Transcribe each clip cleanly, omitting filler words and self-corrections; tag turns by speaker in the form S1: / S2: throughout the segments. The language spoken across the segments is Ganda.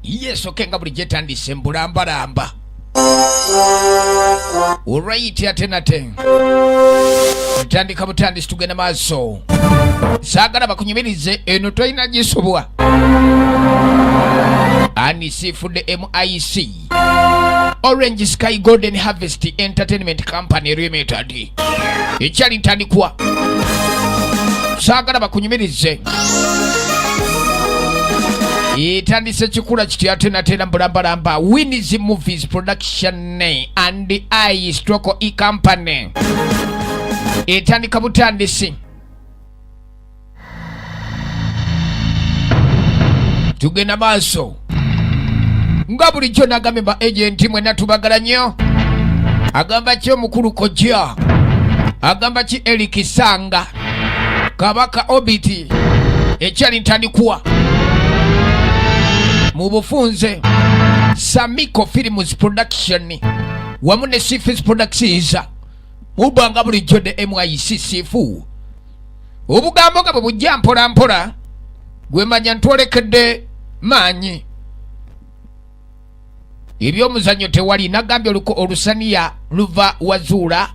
S1: Yes, okenga buli jetandise mbulambalamba. Alright, ate. Tandika butandisi tugenda maaso. Saagala bakunyumirize eno toyina gisobwa. Ani Seafood MIC. Orange Sky Golden Harvest Entertainment Company Limited. Ekyali ntandikwa. Saagala bakunyumirize. Itandise chikula chiti atena mbulambalamba. Winnie's Movies Production and I Stroke E Company. Itandika butandisi. Tugenda maaso. Nga bulijjo n'agamba agenti mwenna tubagala nnyo. Agamba ki omukulu kojja. Agamba ki Eric Sanga. Kabaka Obiti. Ekyali ntandikwa. Mu bufunze Samiko Films Production wamu ne Seafoods Productions mubanga bulijjo de MIC Seafood. Obugambo nga bwe bujja mpola mpola gwe manya ntwolekedde maanyi ebyomuzannyo tewali. Nagambye olusaniya luva wazuula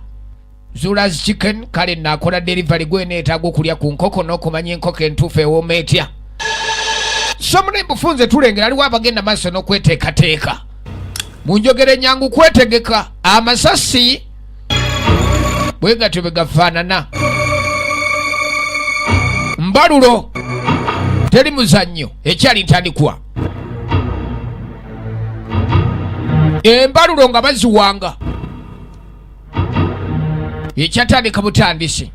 S1: Zula's Chicken kale nakola delivery gwe neetaaga okulya ku nkoko n'okumanya enkoko entuufu ewooma etya. Somune bufunze tulengera aliwo abagenda maaso n'okweteekateeka. Munjogere nyangu kwetegeka amasasi bwe gatyo bwe gafaanana. Mbalulo teri muzannyo ekyali ntandikwa. Embalulo nga baziwanga ekyatandika butandisi.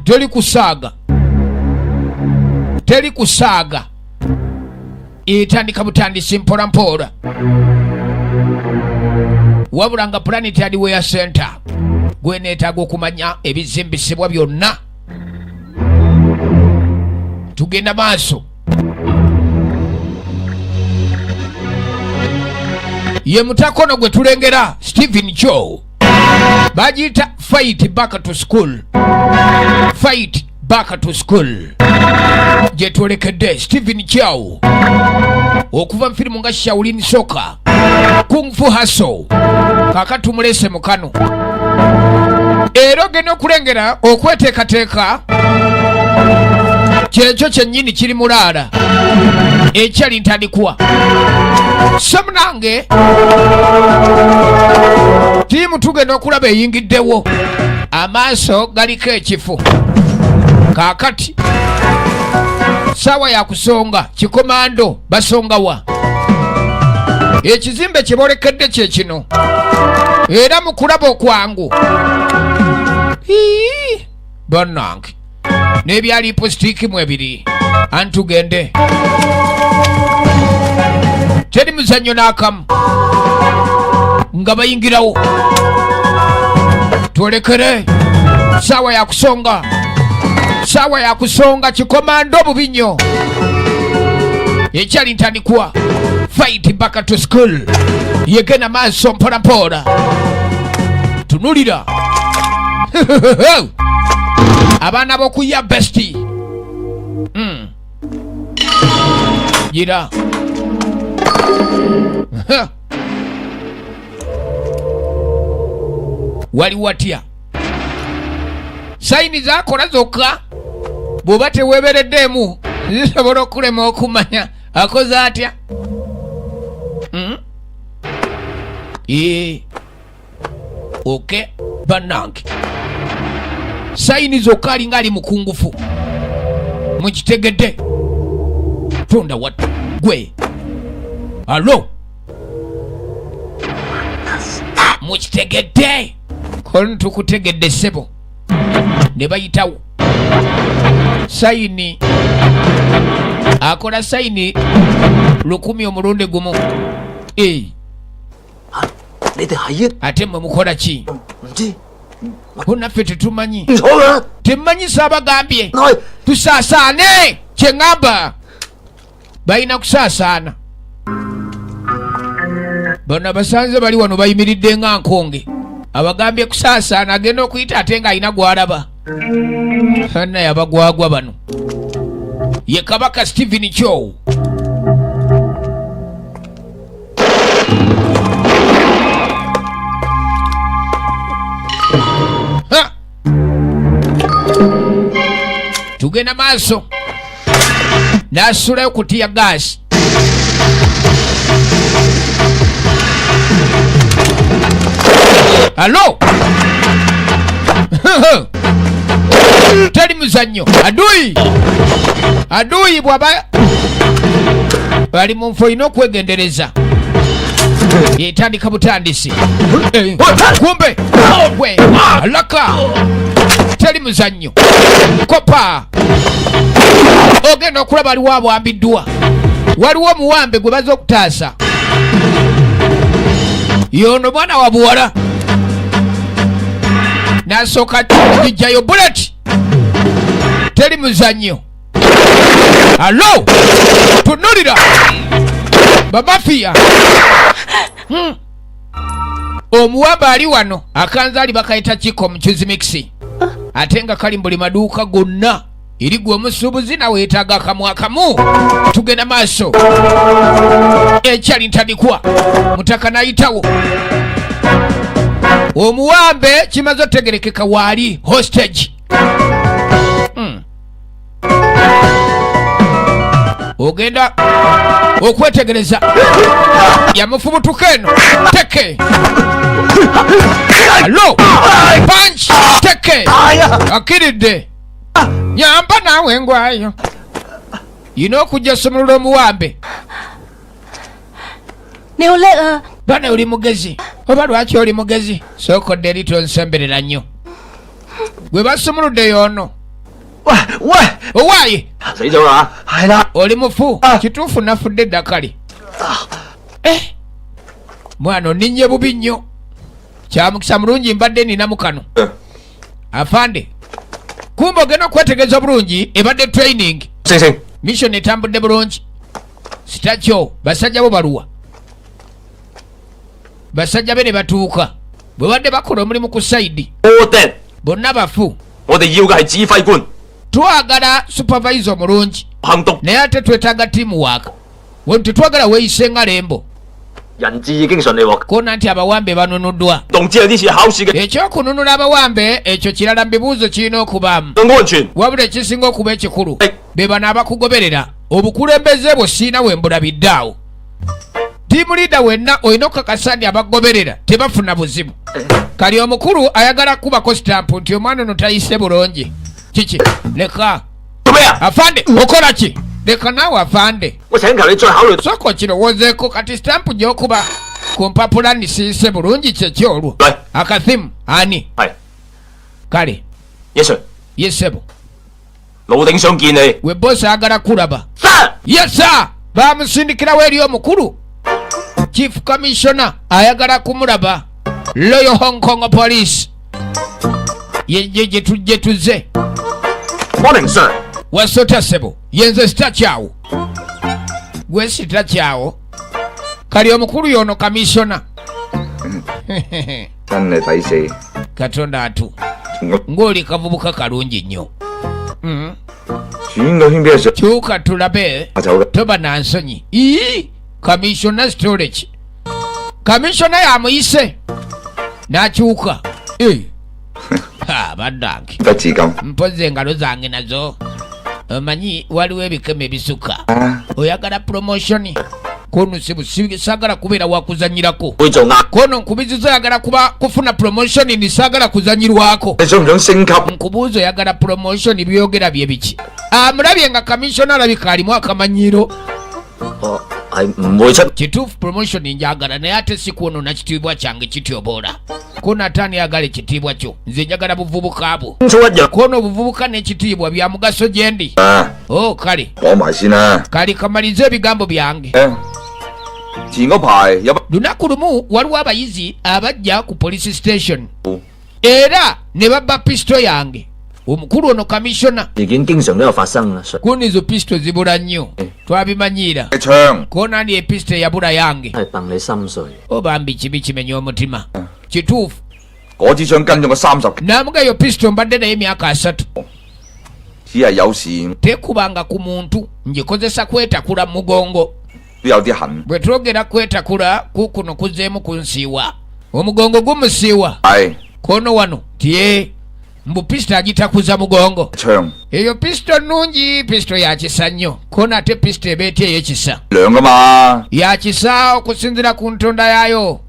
S1: Teri kusaaga etandika butandisi mpola mpola. Wabula nga Planet Hardware Center gwe neetaaga okumanya ebizimbisibwa byonna. Tugenda maaso. Ye mutakono gwe tulengera Stephen Joe. Bagiyita Fight Back to School. Fight Back to School. Je tuolekedde Stephen Chow okuva mu firimu nga Shaolin Soccer, Kung Fu Hustle, kakatumulese mukano. Era ogenda okulengera okweteekateeka kyekyo kyennyini kiri mulaala ekyali ntandikwa. Semunange tiimu tugenda okulaba eyingiddewo amaaso galiko ekifu. Kaakati sawa ya kusonga kikomando basongawa. Ekizimbe kye boolekedde kye kino era mu kulaba okwangu bannange n'ebyali positiiki mu ebiri antugende teri muzannyo n'akamu nga bayingirawo. Twolekere sawa ya kusonga. Sawa ya kusonga kikomando bubi nnyo ekyali ntandikwa. Fight Back to School yegenda maaso mpola mpola. Tunulira abaana b'okuya besti gira wali watya sayini zakola zokka bw'oba teweebereddemu zisobola okulema okumanya akoze atya. Oke bannange sayini zokka alinga ali mukungufu mukitegedde. Tonda wattu gwe alo mukitegedde kono tukutegedde ssebo. Ne bayitawo sayini akola sayini 100 omulundi gumu. Ate mwe mukola ki? Naffe tetumanyi. Temumanyi saabagambye tusaasaane kye ŋŋamba. Balina kusaasaana. Bonna basanze bali wano bayimiridde nga nkonge. Abagambye kusaasaana agenda okuyita ate ng'alina gw'alaba. Hanna yabagwagwa bano. ye Kabaka Stephen Chow. Tugenda maaso n'asulayo kutiya gaasi. Alo teri muzannyo. Adui bw'aba bali mu nfo olina okwegendereza. Yetandika butandisi. Kumbe gwe alaka teri muzannyo. Kopa ogenda okulaba waliwo abwambiddwa. Waliwo omuwambe gwe baza okutaasa. Yono mwana wa buwala nasooka gijjayo bullet. Teri muzannyo. Alo tunulira bamafiya. Omuwamba ali wano akanzaali bakayita kiko mukyuzi mixi ate nga kali mbuli maduuka gonna. Eri gwe omusuubuzi nawe weetaaga akamu. Tugenda maaso. Ekyali ntandikwa mutaka nayitawo. Omuwambe kimaze otegerekeka waali hostage. Ogenda okwetegereza yamufubutuka eno. Teke alo punch teke akiridde. Nyamba nawe ngwayo. Yino okujja somero lw'omuwambe. Bana oli mugezi. Oba lwaki oli mugezi? Sookodde eri tonsemberera nnyo. Gwe basumuludde y'ono. Owaaye oli mufu. Kituufu nafudde eddakali. Mwana oninnye bubi nnyo. Kyamukisa mulungi mbadde ninamu kano. Afande kumbe ogenda okwetegereza bulungi ebadde training. Mission etambudde bulungi. Sitakyo basajja bo baluwa. Basajja be ne batuuka bwe badde bakola omulimu ku saidi. Bonna bafu. Twagala supervisor omulungi naye ate twetaaga tiimu waaka. Wano tetwagala weeyise nga lembo. Kona nti abawambe banunuddwa. Ekyokununula abawambe ekyo kirala mu bibuuzo kirina okubaamu. Wabula ekisinga okuba ekikulu be bano abakugoberera. Obukulembeze bwo siina we mbulabiddaawo. Tiimu liida wenna olina okukakasa nti abagoberera tebafuna buzibu. Kali omukulu ayagala kubako sitampu nti omwana ono tayise bulungi. Kiki leka afande okola ki? Leka naawe afande soko kirowoozeeko kati sitampu gy'okuba ku mpapula nisiise bulungi kyekyolwo. Akathimu ani kale yesebo we bosi ayagala kulaba. Yesa bamusindikirawo eri omukulu. Chief Commissioner ayagala kumulaba. Loyal Hong Kong Police ye tujje tuze.
S2: Morning, sir.
S1: Wasota sebo yenze sitakyawo. Gwe sitakyawo. Kali omukulu yono Commissioner.
S2: Tanne taise.
S1: Katonda atu. Ngoli kavubuka kalungi nnyo.
S2: Chinga himbyese.
S1: Chuka tulabe. Toba na nsonyi. Commissioner storage. Commissioner yamuyise nakyuka. Baddange mpoze engalo zange nazo. Omanyi waliwo ebikeme ebisuka. Oyagala promotion kono sagala kubeera wakuzanyirako. Kono nkubizizo yagala kuba kufuna promotion ni sagala kuzanyirwako. Nkubuuzo yagala promotion byogera bye biki? Amulabye nga commissioner alabika alimu akamanyiro. Kituufu promotion njagala naye ate si kwonona kitiibwa kyange kityoboola. Kono ataani yagala ekitiibwa kyo nze njagala buvubuka bwo. Kono obuvubuka n'ekitiibwa bya mugaso gye ndi. Kale kali kamalize ebigambo byange. Lunaku lumu waliwo abayizi abajja ku police station era ne babba pisto yange. Omukulu ono Commissioner kuno izo pisto zibula nnyo twabimanyira. Kona ndi episto yabula yange obambi kibi kimenya omutima. Kituufu namugayo pisto mbadde naye emyaka 3.
S2: 只係有時
S1: tekubanga ku muntu ngikozesa kwetakula mugongo
S2: 都有啲痕。
S1: bwe twogera kwetakula kukuno kuzeemu kunsiiwa omugongo gumusiiwa
S2: 係
S1: kono wano tie mbu pisito agitakuza mugongo
S2: 槍
S1: eyo pisito nnungi pisito yakisa nnyo kono ate pisito eba etya ey'ekisa
S2: 涼噶嘛。
S1: yakisa okusinziira ku ntonda yaayo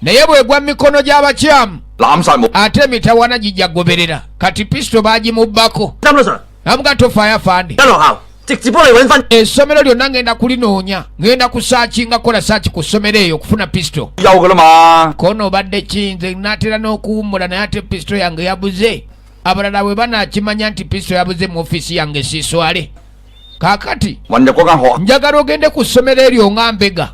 S1: naye bwegwa mu mikono gy'abakyamu
S2: 攬晒冇。
S1: ate emitawana gijja goberera kati pisito baagimubbako
S3: 啱啦 Sir，
S1: amuga tofaayo afande
S3: 一落校直接幫你揾分。
S1: essomero lyonna ngenda kulinoonya ngenda kusaakinga kola saaki ku ssomero eyo okufuna pisito
S2: 有噶啦嘛。
S1: kono obadde kiyinze naatera n'okuwummula naye ate pisito yange yabuze abalala bwe banaakimanya nti pisito yabuze mu ofiisi yange siiswale kaakati
S2: 混入嗰間學校
S1: njagala ogende ku ssomero eryo nga mbega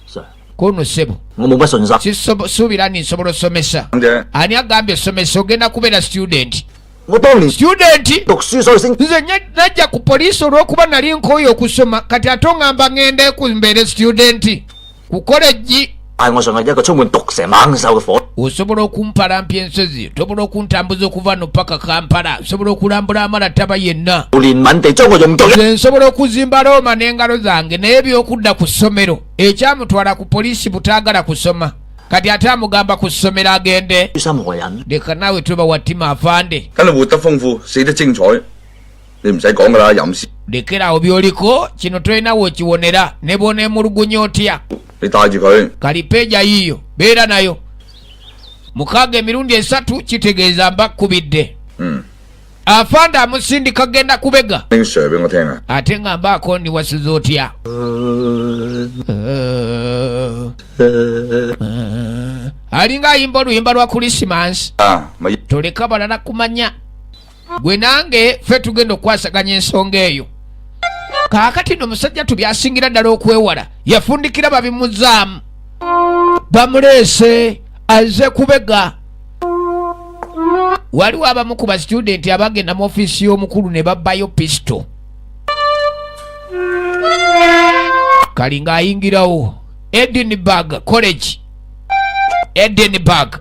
S3: Sir，
S1: kono ssebo
S3: 我冇乜信心。
S1: suubira ni nsobola osomesa
S2: 咁啫。
S1: ani agambye osomesa ogenda kubeera student
S3: 我當年
S1: student
S3: 讀書所以先
S1: nze najja ku poliisi olw'okuba nali nkooye okusoma kati ate oŋŋamba ŋŋende kumbeere student ku koleji
S3: 帶我上去一個充滿毒蛇猛獸嘅火。
S1: osobola okumpalampya ensozi tobola okuntambuza okuva no paka kampala osobola okulambula amala taba yenna
S3: 連吻地將我用到一
S1: nze nsobola okuzimba looma n'engalo zange naye by'okudda ku ssomero ekyamutwala ku poliisi butaagala kusoma kati ate amugamba ku ssomero agende
S3: 於心何忍？
S1: leka naawe toba wattima afande
S2: 梗係活得豐富，死得精彩。你唔使講噶啦，吟詩。
S1: lekerawo by'oliko kino tolina wekiwonera ne bw'oneemulugunya otya
S2: 你帶住佢，
S1: kalipeja yiyo beera nayo mukaaga emirundi esatu kitegeeza mba kkubidde
S2: 嗯，
S1: afande amusindika genda kubega
S2: 拎 Sir 俾我聽啊。
S1: ate nga mbaako ndiwasiza otya alinga ayimba oluyimba lwa krisimansi
S2: 啊，咪
S1: toleka balala kumanya gwe nange ffe tugenda okwasaganya ensonga eyo kaakati no omusajja tubyasingira ddala okwewala yafundikira babimuzaamu bamuleese azze kubega waliwo abamu ku basitudenti abagenda mu ofiisi y'omukulu ne babbayo pisito kali ng'ayingirawo edinburgh college edinburgh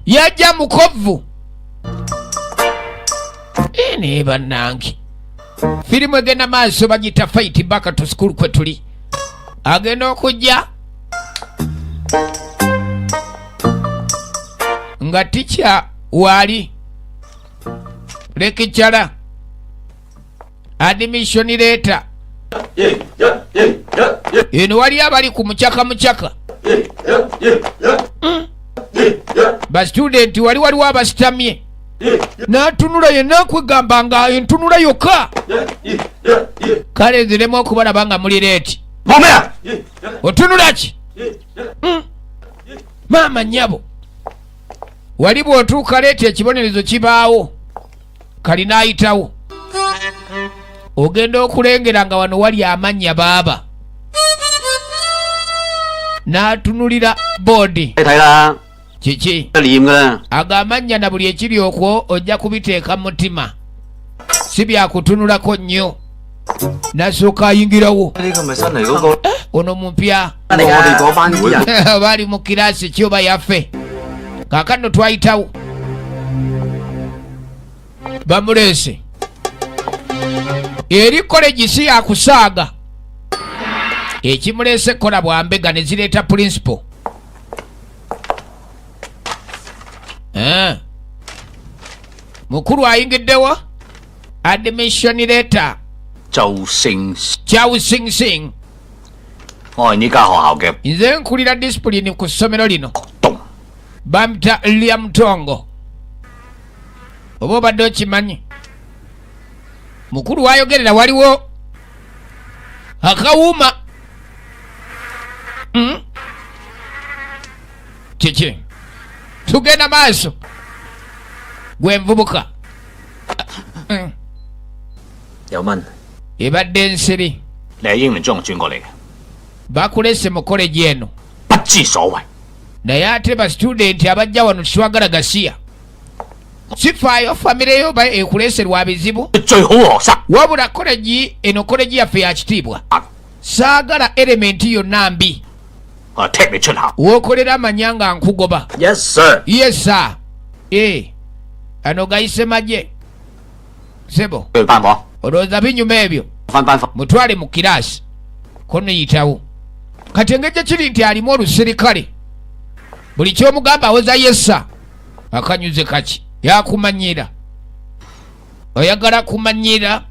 S1: yajja mukovu naye bannange firimu egenda maaso bagita fight back to school kwe tuli agenda okujja nga ticca waali lekicara admission letter eno wali abali ku mucaka basitudenti wali waliwo abasitamye n'atunula yenna akwegamba nga entunula yokka kale nziremu okubalaba nga muli leeti
S3: 望咩啊？
S1: otunula ki maama nnyabo wali bw'otuuka leeti ekibonerezo kibaawo kalina ayitawo ogenda okulengera nga wano wali amannya baaba n'atunulira boodi
S3: 你睇啦，
S1: kiki
S3: 一念噶啦。
S1: ag'amannya na buli ekiri okwo ojja kubiteeka mu mutima si byakutunulako nnyo n'asooka ayingirawo
S3: 呢個咪新嚟嗰個
S1: ono mupya
S3: 我哋嗰班啲人。
S1: baali mu kiraasi kyoba yaffe kaakano twayitawo bamuleese eri koleji si yakusaaga ekimuleese kola bwambega ne zireeta principal mukulu ayingiddewo admission letter
S3: 周星，
S1: Chow Sing Sing
S3: 我係呢間學校嘅
S1: nze nkulira disipulini ku ssomero lino
S3: 董。
S1: bamita Liam Tongo oba obadde okimanyi mukulu wayogerera waliwo akawuuma kiki tugenda maaso gwe nvubuka
S3: 有問，
S1: ebadde ensiri
S3: 你係英聯中學轉過嚟嘅，
S1: bakulese mu koleji eno
S3: 不知所謂。
S1: naye ate basitudenti abajja wano tetwagala gasiya sifaayo famire yo ba ekulese lwa bizibu
S3: 最好學生，
S1: wabula koleji eno koleji yaffe ya kitiibwa saagala elementi yonna mbi
S3: 我踢你出校。
S1: wookolera amanya nga nkugoba
S2: Yes sir。
S1: yesa ano gayise magye sebo
S3: 去班房，
S1: olowooza binyuma ebyo
S3: 翻班房。
S1: mutwale mu kiraasi kono yitawo kati engejje kiri nti alimu oluserikale buli kyomugamba awoza yessa akanyuze kaki yakumanyira oyagala kumanyira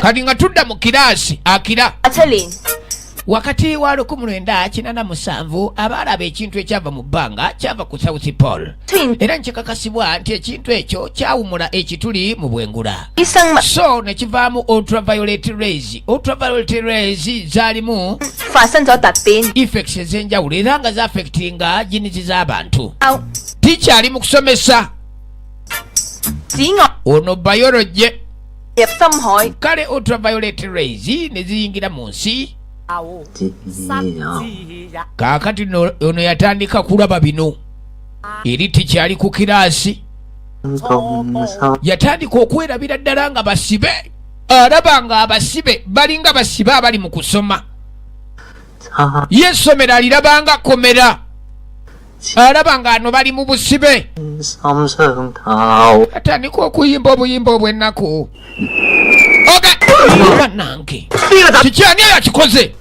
S1: kati nga tudda mu kiraasi akira
S4: 7年
S1: wakati wa 1987 abalaba ekintu ekyava mu bbanga kyava ku South Pole
S4: 出現
S1: era nkikakasibwa nti ekintu ekyo kyawumula ekituli mu bwengula
S4: 啲生物
S1: so nekivaamu ultraviolet rays. Ultraviolet rays zaalimu
S4: 發生咗突變，
S1: effects ez'enjawulo era nga zaffectinga jinizi z'abantu
S4: 後
S1: tikyali mu kusomesa
S4: 紫外
S1: ono biology
S4: 入深海，
S1: kale ultraviolet rays ne ziyingira mu nsi kaakati ono yatandika kulaba bino eri tikyali ku kiraasi yatandika okwerabira ddala nga basibe alaba nga abasibe balinga basibe abali mu kusoma ye essomero alirabanga komera alaba nga ano bali mu busibe atandika okuyimba obuyimba obw'ennaku bannange kikyani eyo akikoze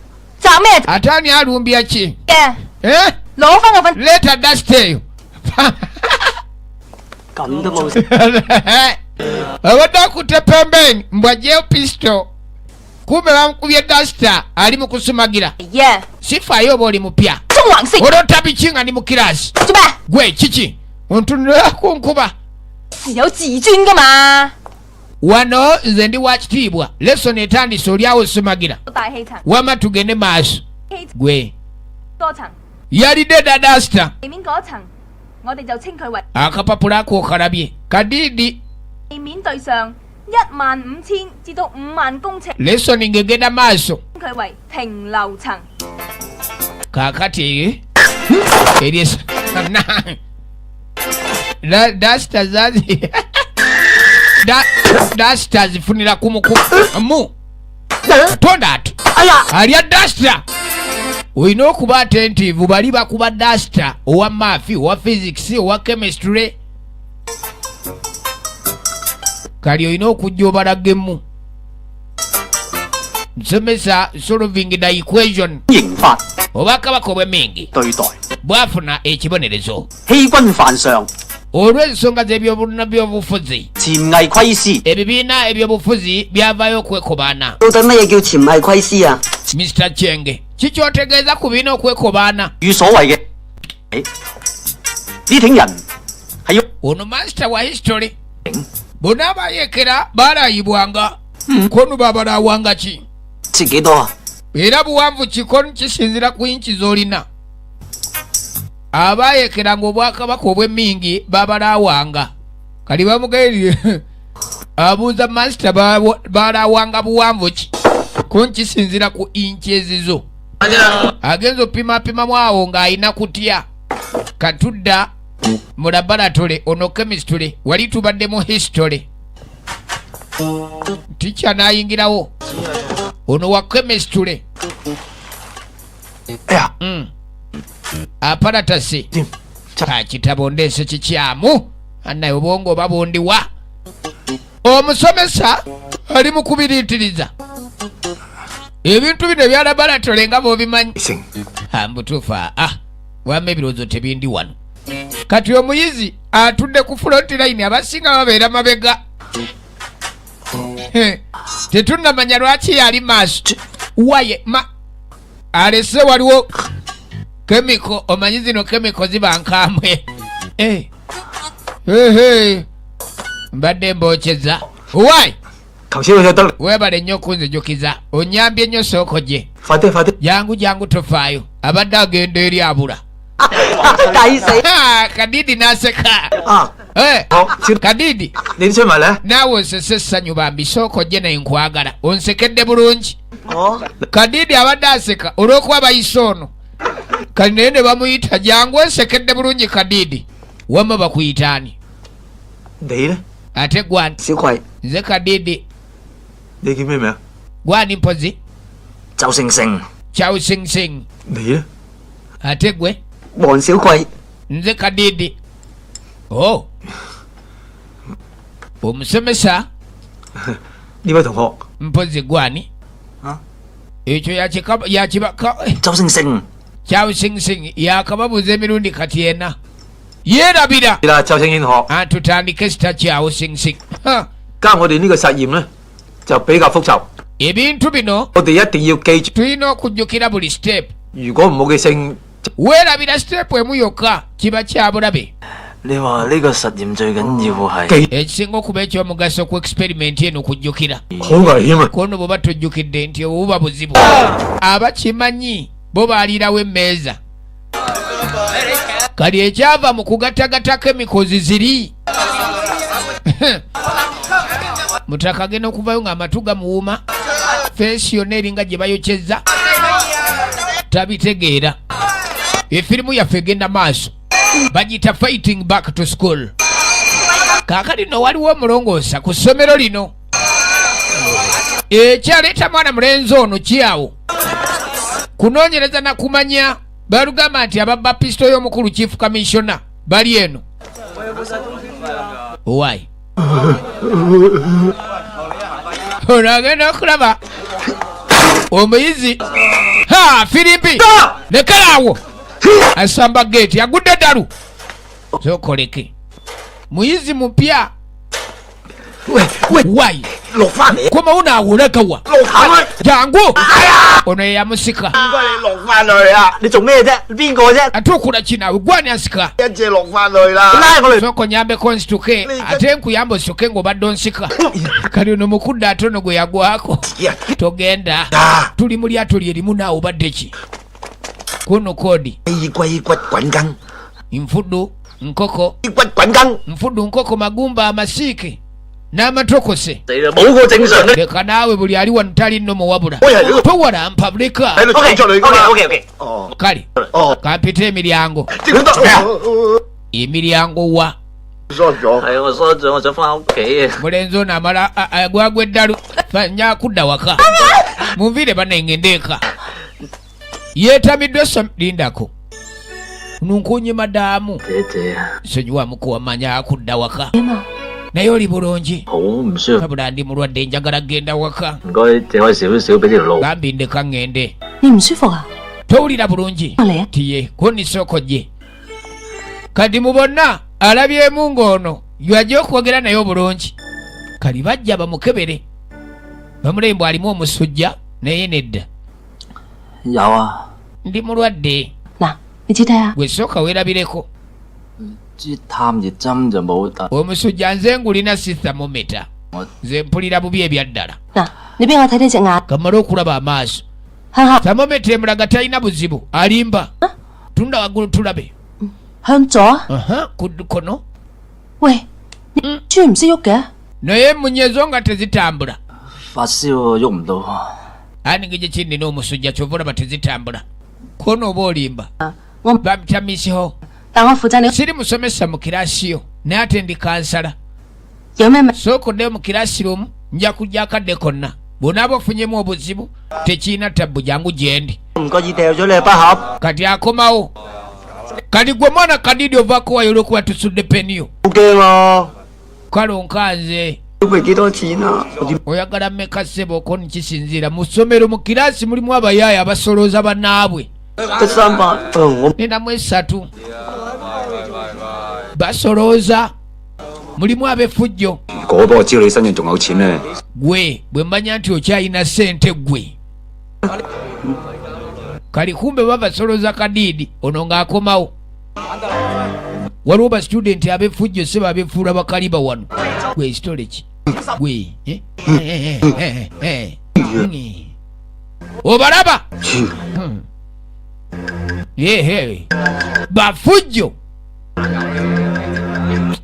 S4: 摘咩
S1: ate ani alumbya ki
S4: 嘅？
S1: eh?
S4: 攞翻個份
S1: leeta dasita eyo
S5: 咁都冇。
S1: abadde akutte pembeni mbwajjeyo pisito kumbe bamukubye dasita ali mu kusumagira
S4: 嘢，
S1: sifaayo oba oli mupya
S4: 中環色
S1: olota biki nga ndi mu kirasi
S4: 做咩？
S1: gwe kiki ontunulira kunkuba
S4: 是有自尊噶嘛？
S1: wano nze ndi wa kitiibwa lesoni etandise olyawo osumagira
S4: 大氣層，
S1: wama tugende maaso
S4: 氣
S1: gwe
S4: 多層，
S1: yalidde da dasita
S4: 地面嗰層，我哋就稱佢為
S1: akapapula ako okalabye kadiidi
S4: 地面對上15000至到5萬公尺，
S1: lesoni ng'egenda maaso
S4: 稱佢為平流層。
S1: kakati eryesa dasita zazi dasita zifunira kumukumu katonda ati alya dasita olina okuba attentive bali bakuba dasita owa maafi owa physics owa chemistry kali olina okujja obalagemu nsomesa solving the equation
S5: 刑法
S1: oba kabaka obw'emingi
S5: 對待
S1: bwafuna ekibonerezo
S5: 欺君犯上，
S1: olw'ensonga z'ebyobufuzi
S5: 潛偽窺私。
S1: ebibiina ebyobufuzi byavaayo okwekobaana
S6: 到底乜嘢叫潛偽窺私啊？
S1: Mr. Chenge kikyotegeeza ku biina okwekobaana
S5: 與所謂嘅呢挺人係要
S1: ono master wa history bonna abayekera baalayibwanga kono babalawanga ki
S6: 切幾多啊？
S1: era buwanvu kikono kisinzira ku inchi z'olina abayekeranga obwakabaka obw'emmingi babalawanga kali bamugairi abuuza master balawanga buwanvu ki ko nkisinzira ku inchi ezizo agenza opimapimamu awo ng'alina kutya katudda mu laboratory ono chemistry wali tubadde mu history tikya n'ayingirawo ono wa chemistry
S5: 哎呀，
S1: aparatasi kitabo ndeese kikyamu annaye obwongo babundiwa omusomesa ali mu kubiriitiriza ebintu bino ebya laboratory nga b'obimanyi
S5: 成
S1: ambutuufu wamma ebirowoozo tebindi wano kati omuyizi atudde ku front line abasinga babeera mabega tetunnamanya lwaki yali maaso waye alese waliwo kemiko omanyi zino kemiko ziba nkambwe mbadde mbokyeza wayi
S5: 頭先佢就得，
S1: weebale nnyo okunzijukiza onyambye nnyo sooko gye
S5: 快啲快啲，
S1: jangu tofaayo abadde agenda eri abula
S6: 抵死！
S1: kadidi n'aseka
S5: 啊， 好，小
S1: kadidi
S5: 你都出埋咧，
S1: naawe onsese essanyu bambi sooko gye naye nkwagala onsekedde bulungi
S6: 我
S1: kadidi abadde aseka olw'okuba bayise ono kali naye ne bamuyita jangu ensekedde bulungi kadidi wamma bakuyitaani
S5: 你咧，
S1: ate gwani
S6: 小葵
S1: nze kadidi
S5: 你叫咩名？
S1: gwani mpozi
S5: 周星星，
S1: kyawusingsing
S5: 你咧，
S1: ate gwe
S6: 黃小葵
S1: nze kadidi omusomesa
S5: 呢位同學
S1: mpozi gwani
S5: 啊，
S1: ekyo yakibaka
S5: 周星星。
S1: kyawusingisingi yakababuuza emirundi kati ena yeerabira
S5: 啦，周星星同學，
S1: atutandike sita kyawusingisingi
S5: 加我哋呢個實驗咧就比較複雜，
S1: ebintu bino
S5: 我哋一定要記住，
S1: tulina okujjukira buli step
S5: 如果唔好記性，
S1: weerabira step emu yokka kiba kya bulabe
S5: 你話呢個實驗最緊要係
S1: ekisinga okuba ekyomugaso ku experiment eno kujjukira
S5: 好危險啊！
S1: kono bw'oba tojjukidde nti obwo buba buzibu abakimanyi bo baalirawo emmeeza kali ekyava mu kugatagata kemikozi ziri mutaka agenda okuvayo ng'amatu gamuwuma feesi yonna eringa gye bayokyezza tabitegeera efirimu yaffe egenda maaso bagiyita fighting back to school kaakati nno waliwo omulongoosa ku ssomero lino ekyaleeta mwana mulenzi ono kyawo kunoonyereza na kumanya balugamba nti ababapisito y'omukulu chief commissioner bali eno owaayi ono agenda okulaba omuyizi firimbi lekeraawo asamba geeti agudde ddalu zokoleke muyizi mupya waayi
S5: 落翻嚟，
S1: komawo naawolekawa
S5: 落下去，
S1: jangu ono yeyamusika
S5: 唔該你落翻去啊！你做咩啫？邊個啫？
S1: ate okola kinaawe gwani asika
S5: 一隻落翻去啦！拉我嚟，
S1: soko nyambeko nsituke ate nkuyamba osituke ng'obadde onsika kali ono mukudde ate ono gwe yagwako togenda tuli mu lyato lyerimu naawe obadde ki kuno kodi
S5: 雞龜骨滾羹，
S1: nfuddu nkoko
S5: 雞骨滾羹，
S1: nfuddu nkoko magumba amasiike n'amatokose
S5: 死啦！冇個正常嘅，
S1: leka naawe buli ali wano tali nno muwabula
S5: 我係呢個
S1: towalampa buleka
S5: 喺度走出嚟㗎嘛。OK， 哦
S1: kale
S5: 哦，
S1: kampita emiryango
S5: 點得咩啊？
S1: emiryango wa
S5: 疏咗，
S7: 係我疏咗，我想翻屋企啊！
S1: mulenzi ono amala agwagwa eddalu fanya kudda waka munviire banengende eka yeetamiddwe lindako nunkunye madamu
S7: 姐姐啊，
S1: nsonyiwa mukuwamanya akudda waka naye oli bulungi
S7: 好唔舒服，
S1: abula ndi mulwadde njagala genda waka
S7: 唔該借我少少俾條路。
S1: gambi ndeka ŋŋende
S8: 你唔舒服啊？
S1: towulira bulungi
S8: 我嚟啊！
S1: tiye konisoko gye kati mu bonna alabyemu ng'ono yajja okwogera naye obulungi kali bajja bamukebere bamulembo alimu omusujja naye nedda
S7: 有啊，
S1: ndi mulwadde
S8: 嗱，你知睇下，
S1: gwe sooka weerabireko
S7: 支探熱針就冇得。
S1: omusujja nze ngulina si thermometer
S7: 我
S1: nze mpulira bubi ebyaddala
S8: 嗱，你俾我睇睇隻眼，
S1: kamala okulaba amaaso
S8: 向下，
S1: thermometer emulaga talina buzibu alimba tunda waggulu tulabe
S8: 向左。
S1: ku kono
S8: 喂，你專唔識喐嘅？
S1: naye munyezo nga tezitambula
S7: 發燒喐唔到，
S1: ani gye kindina omusujja kyova olaba tezitambula kono oba olimba
S8: 我，
S1: bamutamisiho
S8: 但我負責你
S1: siri musomesa mu kiraasiyo naye ate ndi kansala
S8: 有咩問？
S1: sookoddeyo mu kiraasirumu nja kujja akadde konna bw'onaaba ofunyemu obuzibu tekiina tabbu jangu gyendi
S6: 唔覺意掉咗你個筆盒。
S1: kati akomawo kati gwe mwana kadidi ovaako wayo olwokuba tusudde peniyo
S6: 好驚啊！
S1: kale onkanze
S6: 小費幾多錢啊？我點
S1: oyagala mmeka ssebo ko nikisinziira mu ssomero mu kiraasi mulimu abayaaya abasolooza bannaabwe
S6: 得300？我
S1: nenamu esatu basolooza mulimu ab'effujjo
S2: 如果俾我知道你身上仲有錢咧，
S1: gwe bwe mmanya nti okyalina ssente gwe kali kumbe babasolooza kadiidi ono ng'akomawo waliwo basitudenti ab'effujjo se babefuula bakaliba wano gwe ekitole ki gwe obalaba bafujjo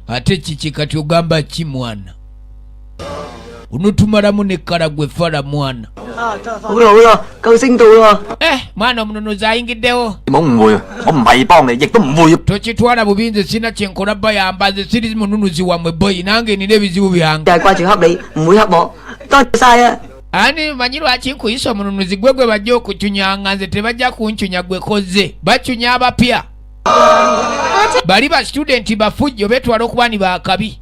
S1: ate kiki kati ogamba ki mwana onotumalamu nekkala gwe fala mwana
S6: 好啦好啦，救星到啦！
S1: mwana omunonozi ayingiddewo
S7: 你冇誤會，我唔係幫你，亦都唔會。
S1: tokitwala bubi nze sina kyenkola bayamba nze siri mununuzi wammwe boyi nange nina ebizibu byange
S6: 又係掛住恰你，唔會恰我。多謝晒啊！
S1: ani manyi lwaki nkuyisa omununuzi gwe gwe bajja okucunyanga nze tebajja kuncunya gwe koze bacunya abapya bali ba studenti bafujjo betwala okuba ni bakabi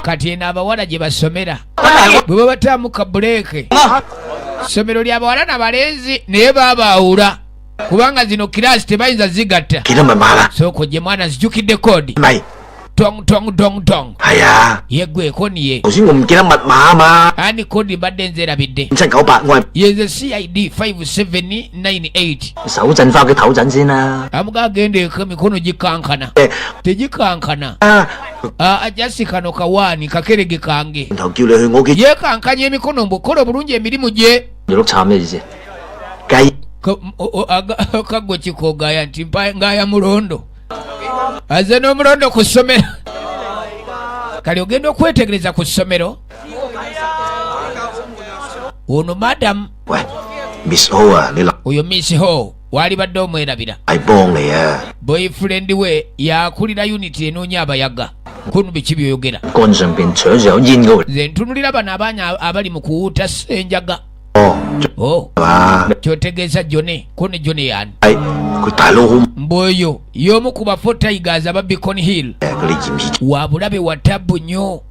S1: kati eno abawala gye basomera bwe babataamu ka buleeke ssomero ly'abawala n'abalenzi naye babaawula kubanga zino kiraasi tebayinza zigatta
S5: Kira mamala.
S1: soko gye mwana zijjukidde koodi
S5: Mai.
S1: tong
S5: Aya.
S1: yeggweko niye
S5: 頭先我唔記得密碼嘛。
S1: ani koodi mbadde nzeerabidde
S5: 5798我係
S1: yenze CID 5798
S7: 手震翻屋企唞陣先啦。
S1: amuga agenda eka emikono gikankana tegikankana ajasi kano kawaani kakerege kange
S5: 頭叫你去我屋企
S1: yeekankanya emikono mbukola obulungi emirimu gye
S7: 你碌慘咩意思？
S5: 計。
S1: kaggo kikoogaya nti ngaya mulondo aze n'omulondo ku ssomero kali ogenda okwetegereza ku ssomero ono madamu
S5: 喂 ，Miss Ho 啊，你嚟
S1: oyo miss ho waali badde omwerabira
S5: 係幫你啊！
S1: boyfriend we yakulira unity enoonya abayaga kunu biki byoyogera
S7: 肝上邊除咗有煙嗰個，
S1: nze ntunulira bano abaana abali mu kuwuuta senjaga
S5: 哦，
S1: oh
S5: 係嘛？
S1: kyotegeeza jone ko ne jone yani
S5: 係佢大佬好誒，
S1: mbwoyo y'omu ku bafo tigers aba Beacon Hill
S5: 嗰啲嫌疑
S1: wabulabe wa tabu nnyo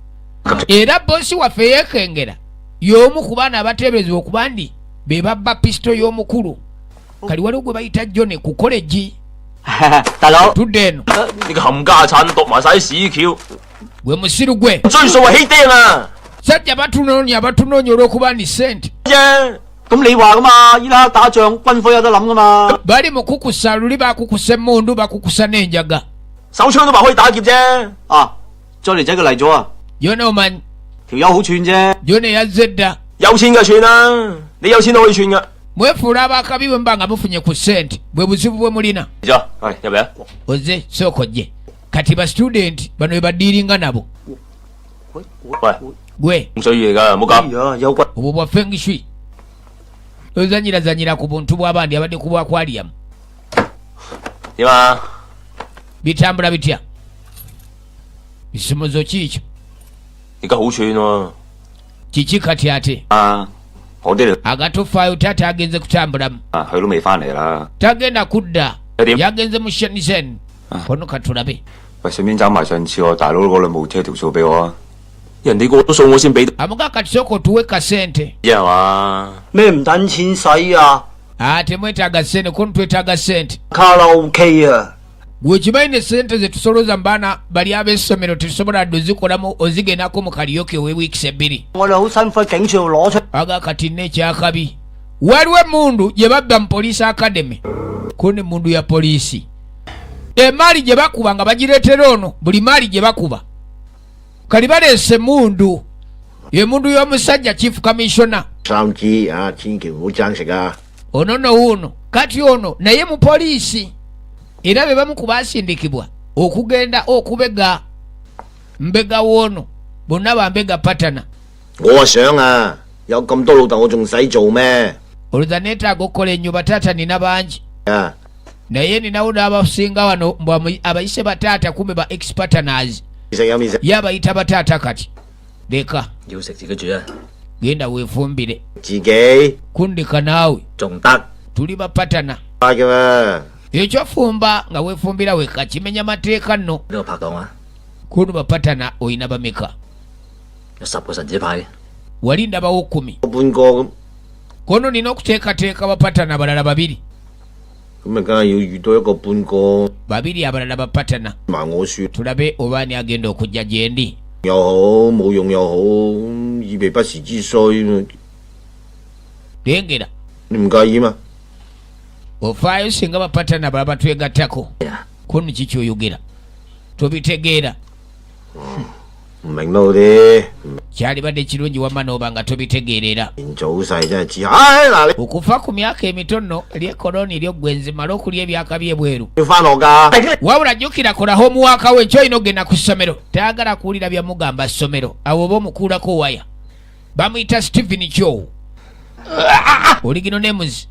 S1: era bosi waffe yeekengera y'omu ku baana abateeberezebwa okuba ndi be babba pisito y'omukulu kali waliwo gwe bayita jone ku kolegi
S7: 大佬，
S1: tudde eno
S3: 你個冚家產讀埋晒啲屎橋，
S1: gwe musiru gwe
S3: 追數係起釘啊！
S1: sajja batunoonya olw'okuba ndi sente
S7: 啫。咁你話噶嘛？依家打仗軍火有得諗噶嘛？
S1: bali mu kukusa luli bakukusa emmundu bakukusa n'enjaga
S3: 手槍都話可以打劫啫。
S7: 啊，再嚟仔佢嚟咗啊！
S1: jone omanyi
S7: 條友好串啫。
S1: jone yazze dda
S3: 有錢嘅串啦，你有錢都可以串噶。
S1: mwefuula abakabi bwe muba nga mufunye ku sente bwe buzibu bwe mulina
S3: 嚟咗，係入嚟啊！
S1: oze sooka ojje kati ba student bano bwe badiiringa nabo
S3: 喂，
S1: gwe
S3: 唔需要嚟噶，唔好搞。
S5: 啊，有骨
S1: obwo bwa feng shui ozanyirazanyira ku buntu bw'abandi abadde ku bwakwaliyamu
S3: 點啊？
S1: bitambula bitya bisomozo kiikyo
S3: 而家好串喎。
S1: kiki kati ate
S3: 啊，我啲
S1: agatofaayo taata agenze kutambulamu
S3: 啊，佢都未翻嚟啦。
S1: tagenda kudda
S3: Eddie.
S1: yagenze mu shenisen kono katulabe
S3: 喂，順便找埋上次我大佬嗰兩部車條數俾我啊！人哋個都數我先俾到，
S1: amuga kati sooka otuwe kasente
S3: 係嘛？
S6: 咩唔等錢使啊？
S1: temwetaaga sente kono twetaaga sente
S6: 卡拉 OK 啊！
S1: gwe kimanyi ne sente zetusoloza mu baana bali ab'essomero tetusobola dde ozikolamu ozigendako mu kaliyoke ow'ewiikisi ebbiri
S6: 我哋好辛苦喺警署度攞出。
S1: aga kati n'ekyakabi waliwo emmundu gye babba mu poliisi academy ko n'emmundu ya poliisi emaali gye bakuba nga bagireetera ono buli maali gye bakuba kali baleese emmundu emmundu y'omusajja chief commissioner
S5: 三支啊，千祈唔好爭食啊！
S1: ono no wuuno kati ono naye mu poliisi era be bamu ku baasindikibwa okugenda okubega mbega woono bonna bambega patana
S5: 我啊想啊，有咁多老豆，我仲使做咩？
S1: olowooza neetaaga okukola ennyo bataata nina bangi
S5: 啊，
S1: naye ninawo n'abasinga wano mbw abayise bataata kumbe ba expaterners
S5: 其實有面食，
S1: ye abayita bataata kati leka
S7: 要食自己煮啊，
S1: genda weefumbire
S5: 自己
S1: kundika naawe
S7: 仲得
S1: tuli bapatana
S5: 快嘅咩？
S1: ekyofumba nga weefumbira weka kimenya mateeka nno
S7: 呢個拍檔啊，
S1: kuno bapatana oyina bameka
S7: 有10個神子牌，
S1: wali ndabawo 10
S5: 半個咁，
S1: kono nina okuteekateeka bapatana abalala babiri
S5: 咁咪梗係要遇到一個半個
S1: babiri abalala bapatana
S5: 埋我説
S1: tulabe oba ani agenda okujja gye ndi
S5: 又好，冇用又好，以備不時之需，
S1: lengera
S5: 你唔介意嘛？
S1: ofaayo singa bapatana balaba twegattako kuno kikyoyogera tobitegeera
S5: 唔明都好啲，
S1: kyalibadde kirungi wamma n'oba nga tobitegeerera
S5: 連早逝真係知。唉，嗱你
S1: okufa ku myaka emitono ly'ekoloni ly'oggwe nzimala okulya ebyaka by'ebweru
S5: 要翻學㗎？
S1: wabula jjukira kola homuwaaka we ekyo olina ogenda ku ssomero tayagala kuwulira byamugamba ssomero awo oba omukuulako waya bamuyita Stephen Kyo oligino nemuzi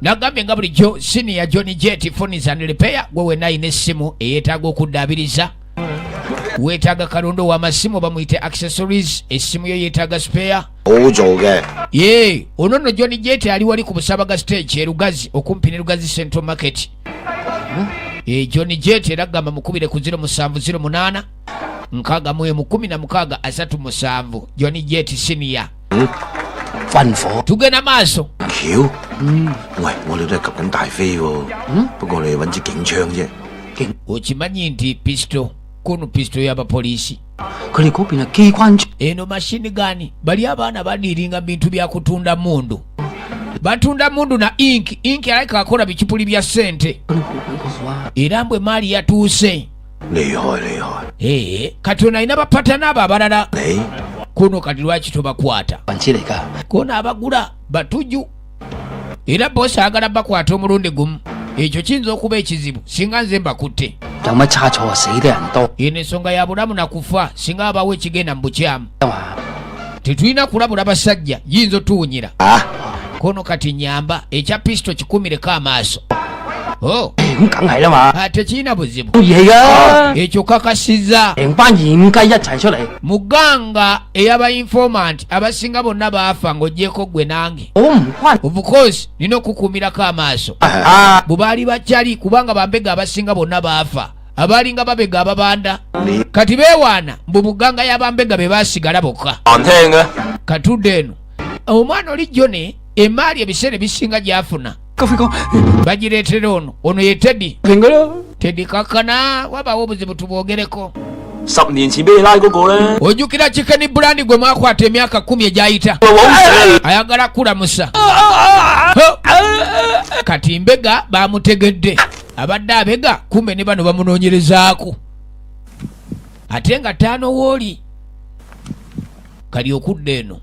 S1: nagambye nga bulijjo senior John Jet Phones and Repair gwe wenna ayina essimu eyeetaaga okuddaabiriza weetaaga kalondo w'amasimu bamuyite accessories essimu yo yeetaaga spare
S5: 好做嘅，
S1: ye ono nno John Jet ali wali ku busabaga stage e Lugazi okumpi ne Lugazi Central Market John Jet era gamba mukubire ku 0708 nkaaga mwemu 16 asatu musanvu Johnny Jet Senior
S6: 軍火
S1: tugenda maaso
S5: 橋，喂，我哋都係及緊大飛喎，不過你揾支警槍啫。
S1: okimanyi nti pisto kuno pisto y'abapoliisi
S6: 佢哋嗰邊係機關槍
S1: eno mashini gani bali abaana baniringa bintu bya kutunda mundu batunda mundu na inki alika akola bikipuli bya sente era mbwe maali yatuuse
S5: 厲害厲害，
S1: kati alina bapatana abo abalala
S5: 你
S1: kuno kati lwaki tobakwata
S6: 運子嚟㗎，
S1: kono abagula batuju era bosi agala bakwata omulundi gumu ekyo kiyinza okuba ekizibu singa nze mbakutte
S6: 有乜差錯啊？死得人多
S1: eno ensonga ya bulamu na kufa singa abawo ekigenda mu bukyamu
S6: 嘛，
S1: tetulina kulabula basajja yinza otuwunyira
S5: 啊，
S1: kono kati nyamba ekya pisto kikumireko amaaso
S6: 咁梗係啦嘛，
S1: tekirina buzibu
S6: 冇嘢㗎，
S1: ekyo kakasizza
S6: 成班鹽雞一齊出嚟，
S1: muganga ey'abainformant abasinga bonna baafa ng'oggyeko gwe nange
S6: 我唔關
S1: of course nina okukuumirako amaaso
S6: 啊，
S1: bwe baali bakyali kubanga bambega abasinga bonna baafa abaalinga babega ababanda kati beewaana mbu muganga y'abambega be baasigala bokka
S3: 難聽嘅。
S1: katudde eno omwana oli jone emaali ebiseera ebisinga gy'afuna
S6: 高飛哥，
S1: bagireetera ono ye teddy
S6: 平佢咯，
S1: teddy kakkana wabaawo obuzibu tubwogereko
S3: 10年前俾你拉嗰個咧，
S1: ojjukira chicken brand gwe mwakwata emyaka 10 egyayita
S3: 我枉死。
S1: ayagala kulamusa kati mbega bamutegedde abadde abega kumbe ne bano bamunoonyerezaako ate nga taano wooli kali okudda eno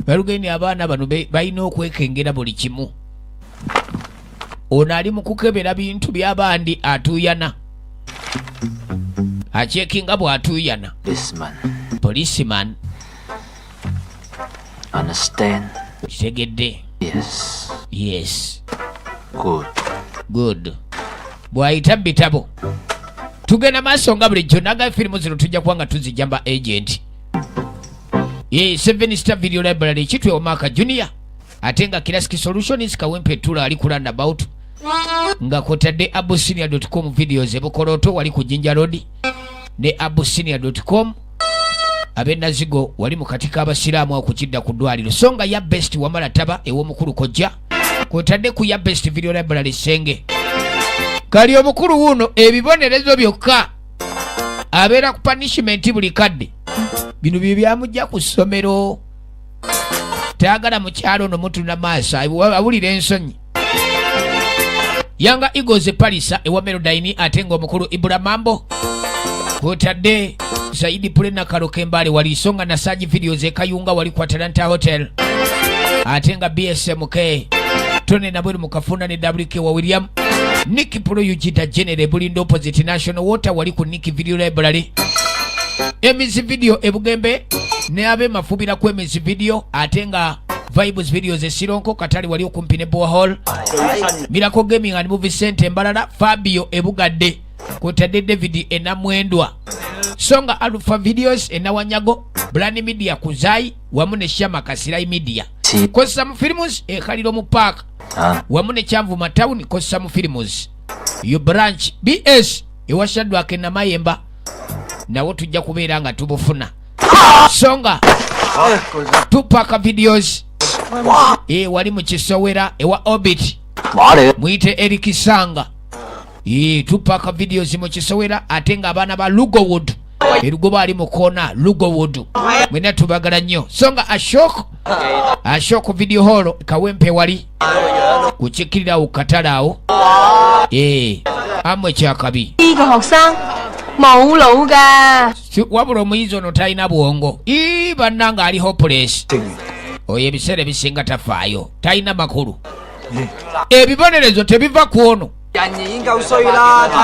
S1: balugeni abaana bano balina okwekengera buli kimu ono ali mu kukebera bintu by'abandi atuuyana akyekinga bw'atuuyana policeman
S7: Understand?
S1: kitegedde
S7: Yes.
S1: yes
S7: Good.
S1: bw'ayita mu bitabo tugenda maaso nga bulijjo naga firimu zino tujja kuba nga tuzijjamba agent 7 Star Video Library kitwe Omaka Junior ate nga Classic Solutions Kawempe Tula ali kulanda about nga kotadde abusinia.com videos ebukoloto wali ku Jinja Road ne abusinia.com abenazigo wali mu katika abasiraamu okukidda ku ddwaliro songa ya best wamala taba ew'omukulu kojja kotadde ku ya best video library senge kali omukulu wuno ebibonerezo byokka abeera ku punishment buli kadde bino bye byamujja ku ssomero tayagala mu kyalo no mutuna maaso awulira ensonyi Yanga Eagles Palisa ewa Melodyne ate nga omukulu Ibra Mambo kotadde Saidi Pulena Kalokembale wali songa na Saji Videos ekayunga wali ku Atlanta Hotel ate nga BSMK Tone nabwe mukafuna ne WK wa William Nicky Pro Yujita General Bulindo Opposite National Water wali ku Nicky Video Library Emizi Video ebugembe ne abe mafubira ku Emizi Video ate nga Vibes Videos esironko katali wali okumpi ne Boa Hall Miracle Gaming and Movie Center Mbalala Fabio ebugadde kotadde David enamwendwa songa Alpha Videos enawanyago Brand Media kuzai wamu ne Shama Kasirai Media kosa mu films ekaliro mu park wamu ne Kyanvu Matown kosa mu films yo branch BS ewashadwa akena mayemba nawo tujja kubeera nga tubufuna songa Tupaka Videos wali mu Kisowera ewa Orbit mwite Eric Sanga Tupaka Videos mu Kisowera ate nga abaana ba Lugowood erugoba ali mu kona Lugowood mwena tubagala nnyo songa Ashok Video Hall Kawempe wali kuchikirira ukatalaawo amwe kyakabi
S4: 呢個學生冇腦㗎。
S1: wabula omuyizi ono talina bwongo bannanga ali hopeless oyo ebiseera ebisinga tafaayo talina makulu ebibonerezo tebiva ku ono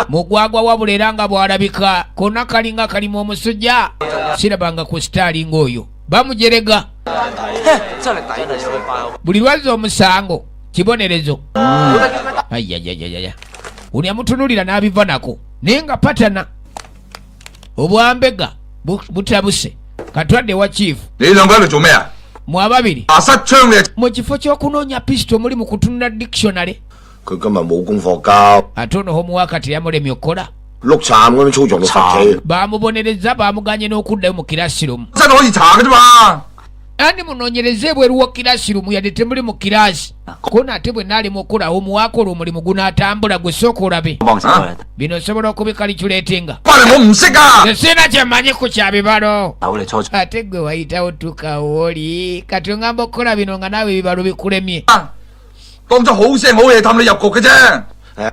S1: mugwagwa wabula era nga bwalabika konna kalinga kalimu omusujja sirabanga ku sitaali ng'oyo bamujerega buli lwazza omusango kibonerezo ayayayaya uni amutunulira n'abiva nako naye nga patana obwambega butabuse katwadde wa chief
S2: 你兩個喺度做咩啊？
S1: mu ababiri
S2: 拿失槍你！
S1: mu kifo ky'okunoonya pisto muli mu kutunula dictionary
S5: 佢今日冇功課交，
S1: ate ono homuwaka teyamulemye okukola
S5: 碌杉咁樣操縱到發企，
S1: bamubonereza bamuganye n'okuddayo mu kirasirumu
S2: 真係可以查嘅啫嘛。
S1: andi munoonyereze ebweru wa kirasirumu yadde temuli mu kirasi ko nate bwe naalimu okulawo muwakola omulimu gunaatambula gwe sooka olabe
S7: 幫手啊！
S1: bino osobola okubikalikyuleetinga
S2: 翻嚟我唔識啊！
S1: sina kyemanyi ku kya bibalo
S7: 扭你初
S1: ate gwe wayitawo tukawooli kati ongamba okukola bino nga naawe ebibalo bikulemye
S2: 當咗好聲好嘢氹你入局嘅啫。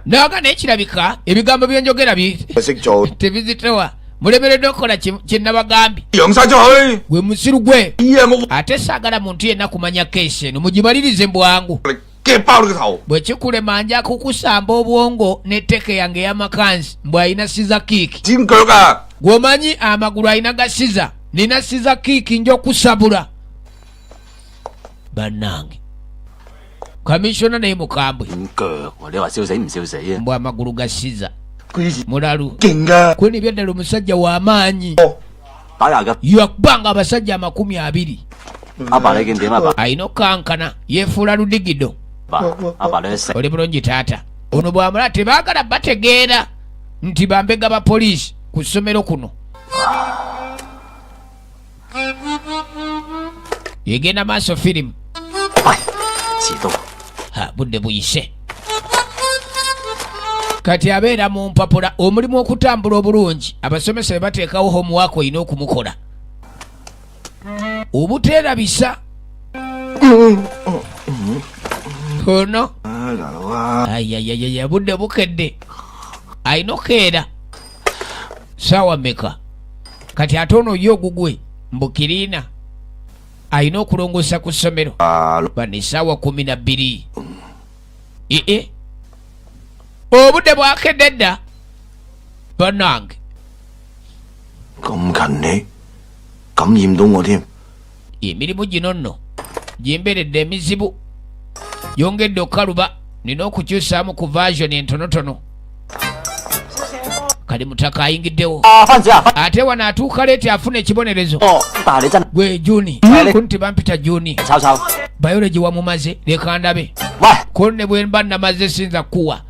S1: naga naye kirabika ebigambo byenjogera
S5: 識做
S1: tebizitowa mulemeredde okukola kyenabagambye
S2: 揚晒出去。
S1: gwe musiru gwe
S2: 咦啊！我
S1: ate saagala muntu yenna kumanya keesi eno mugimalirize bwangu
S2: 嚟夾爆你個頭！
S1: bwe kikulema nja kukusamba obwongo n'etteka yange ey'amakansi mbwe alina siza kiiki
S2: 尖腳啊！
S1: gw'omanyi amagulu alina gasiza nina siza kiiki nja okusabula bannange kamisona naye mukambwe
S7: 點腳喎？你話笑死唔笑死啊？
S1: mbwe amagulu gasiza
S5: 佢以前
S1: mulalu
S5: 勁㗎。
S1: kwe nebya ddala omusajja w'amaanyi
S7: 打牙嘅，
S1: yakubanga abasajja 20
S7: 阿爸你見點啊？爸
S1: alina okkankana yeefuula ludigido
S7: 阿爸你都食
S1: oli bulungi taata ono bwamala tebaagala bategeera nti bambega ba poliisi ku ssomero kuno yegenda maaso firimu
S7: 喂，遲到
S1: budde buyise kati abeera mu mpapula omulimu okutambula obulungi abasomesa be bateekawo homuwaaka olina okumukola obuteerabisa ono ayayayaya budde bukedde alina okeera saawa meka kati ate ono ye ogugwe mbukiriina alina okulongosa ku ssomero bano essaawa 12 ee obudde bwakedde dda bannange
S5: 咁勤力，感染到我添。
S1: emirimu gino nno gimberedde emizibu yongedde okukaluba nina okukyusaamu ku version entonotono kali mutaka ayingiddewo
S7: 啊，番子啊，
S1: ate wano atuuka leeti afuna ekibonerezo
S7: 哦，但係你真係
S1: gwe juni kunti bampita juni
S7: 抄抄，
S1: bayologi wamumaze leka ndabe
S7: 喂，
S1: ko ne bwe mba namaze sinza kuwa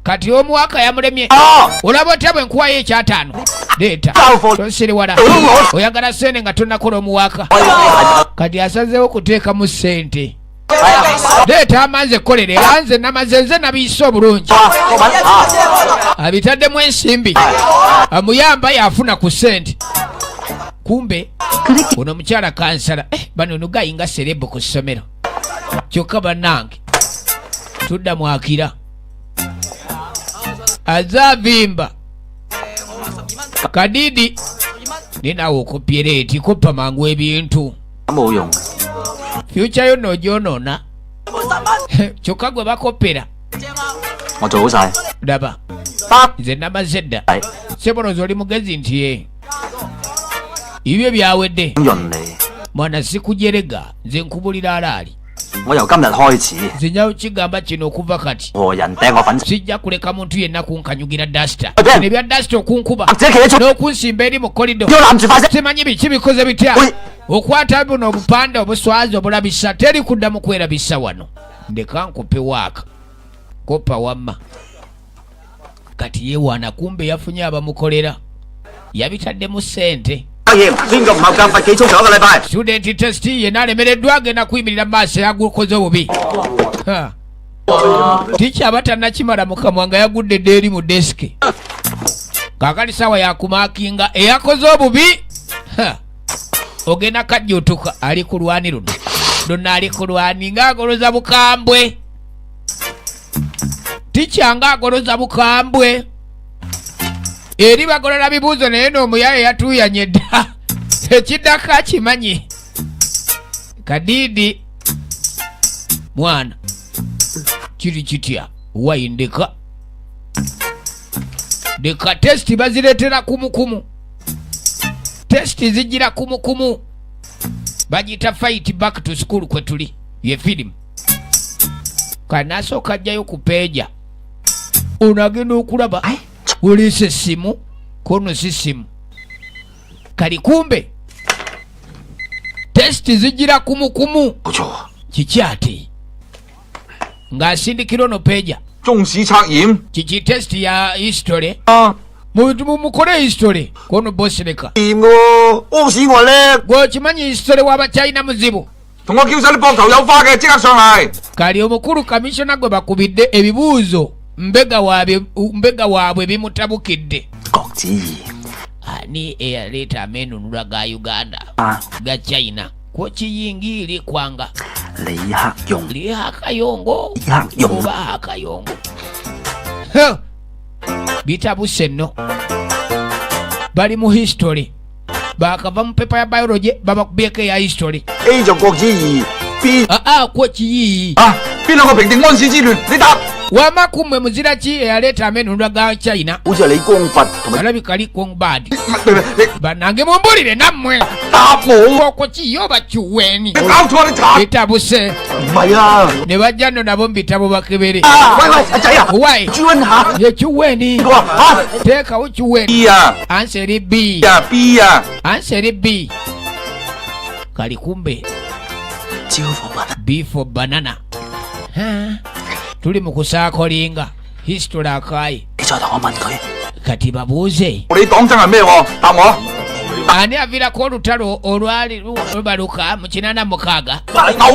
S1: kati omuwaka yamulemye
S7: 啊，
S1: olaba otya bwe nkuwayo ekyataano leeta tosiri wala oyagala sente nga tonakola omuwaka kati asazeewo okuteekamu sente leeta amanze ekkolere era nze namaze nze nabiise obulungi
S7: 我揾啊，
S1: abitaddemu ensimbi amuyamba yafuna ku sente kumbe ono omukyala kansala bano nugayinga serebu ku ssomero kyokka bannange tudda mwakira azavimba kadidi ninaawe okopyereeti koppa mangu ebintu
S7: 咁冇用，
S1: fyuca yo noogyonoona kyokka gwe bakopera
S7: 我做好晒，
S1: laba
S7: 得，
S1: nze namaze dda
S7: 係
S1: sebonozi oli mugezi nti ye ebyo byawedde
S7: 咁潤你，
S1: mwana sikujerega nze nkubulira alaali
S7: 我由今日開始，
S1: nze nyawo kigamba kino okuva kati
S7: 何人掟我粉，
S1: sijja kuleka muntu yenna kunkanyugira dasita
S7: Again.
S1: ebya dasita okunkuba
S7: 或者企喺出，
S1: n'okunsimba eri mu kolido
S7: 要攬住塊色，
S1: simanyi biki bikoze bitya
S7: Oi.
S1: okwata buno obupande obuswazi obulabisa teri kuddamu kwerabisa wano ndeka nkupe waaka koppa wamma kati yewaana kumbe yafunye abamukolera yabitaddemu sente
S7: 阿爺邊個唔合格罰企操上一個禮拜？
S1: student test yenna alemereddwa agenda kuyimirira mu maaso yagukoze obubi Ha. tiiki aba tannakimala mu kamwa nga yagudde edda eri mu desike kaakali saawa yakumakinga eyakoze obubi Ha. ogenda kajjutuka ali ku lwani luno lonna ali ku lwani ng'agoloza bukambwe tiiki ng'agoloza bukambwe eri bagolola bibuuzo naye n'omuyaye yatuuyanye dda ekiddako akimanyi kadidi mwana kiri kitya wayi ndeka tesiti bazireetera kumukumu tesiti zijira kumukumu bagita fight back to school kwe tuli ye firimu kanasooka ajjayo ku peeja ono agenda okulaba oliisa essimu kono si simu kali kumbe tesiti zijira kumukumu
S5: 冇錯啊，
S1: kiki ate ng'asindikira ono peeja
S2: 中史測驗
S1: kiki tesiti ya history mukole history kono bosireka
S5: 掂喎，屙屎我叻，
S1: gwokimanyi history w'abachina muzibu
S2: 同我叫晒啲膊頭有花嘅即刻上嚟。
S1: kali omukulu kamishona gwe bakubidde ebibuuzo mbega waabwe bimutabukidde.
S6: 郭子儀
S1: ani eyaleeta amenunula ga Uganda
S6: 啊，
S1: ga China kwokiyingiri kwanga
S6: 李克用，
S1: lihakayongo
S6: 李克用
S1: oba akayongo bitabuse nno bali mu history bakava mu pepa ya biology babakubyeko eya history.
S5: A 就郭子儀 ，B
S1: kwokiyiyi
S2: 啊，邊兩個平定安史之亂？你答。
S1: wamakumwe muzira ki eyaleeta amenunula ga China
S5: 好似係李光佛同埋
S1: alabika likongbad
S2: 你
S1: banange mumbulire nammwe
S2: 答我。
S1: okwokiyi oba kiweni
S2: 你搞錯你查。
S1: bitabuse
S5: 唔係啊！
S1: ne bajja nno nabo mu bitabo bakebere
S5: 喂喂，阿仔啊，
S1: wai
S5: 豬溫下，
S1: ye kiweni
S5: 佢話嚇
S1: teekawo kiweni
S2: B 啊
S1: anseri B
S2: 呀 B 啊，
S1: anseri B kali kumbe
S6: 招呼吧。
S1: B for banana tuli mu kusaakolinga history akayi
S6: 你再同我問佢，
S1: kati babuuze
S2: 你講真係咩喎？答我。
S1: ani aviirako olutalo olwali lubaluka mu 86
S2: 牛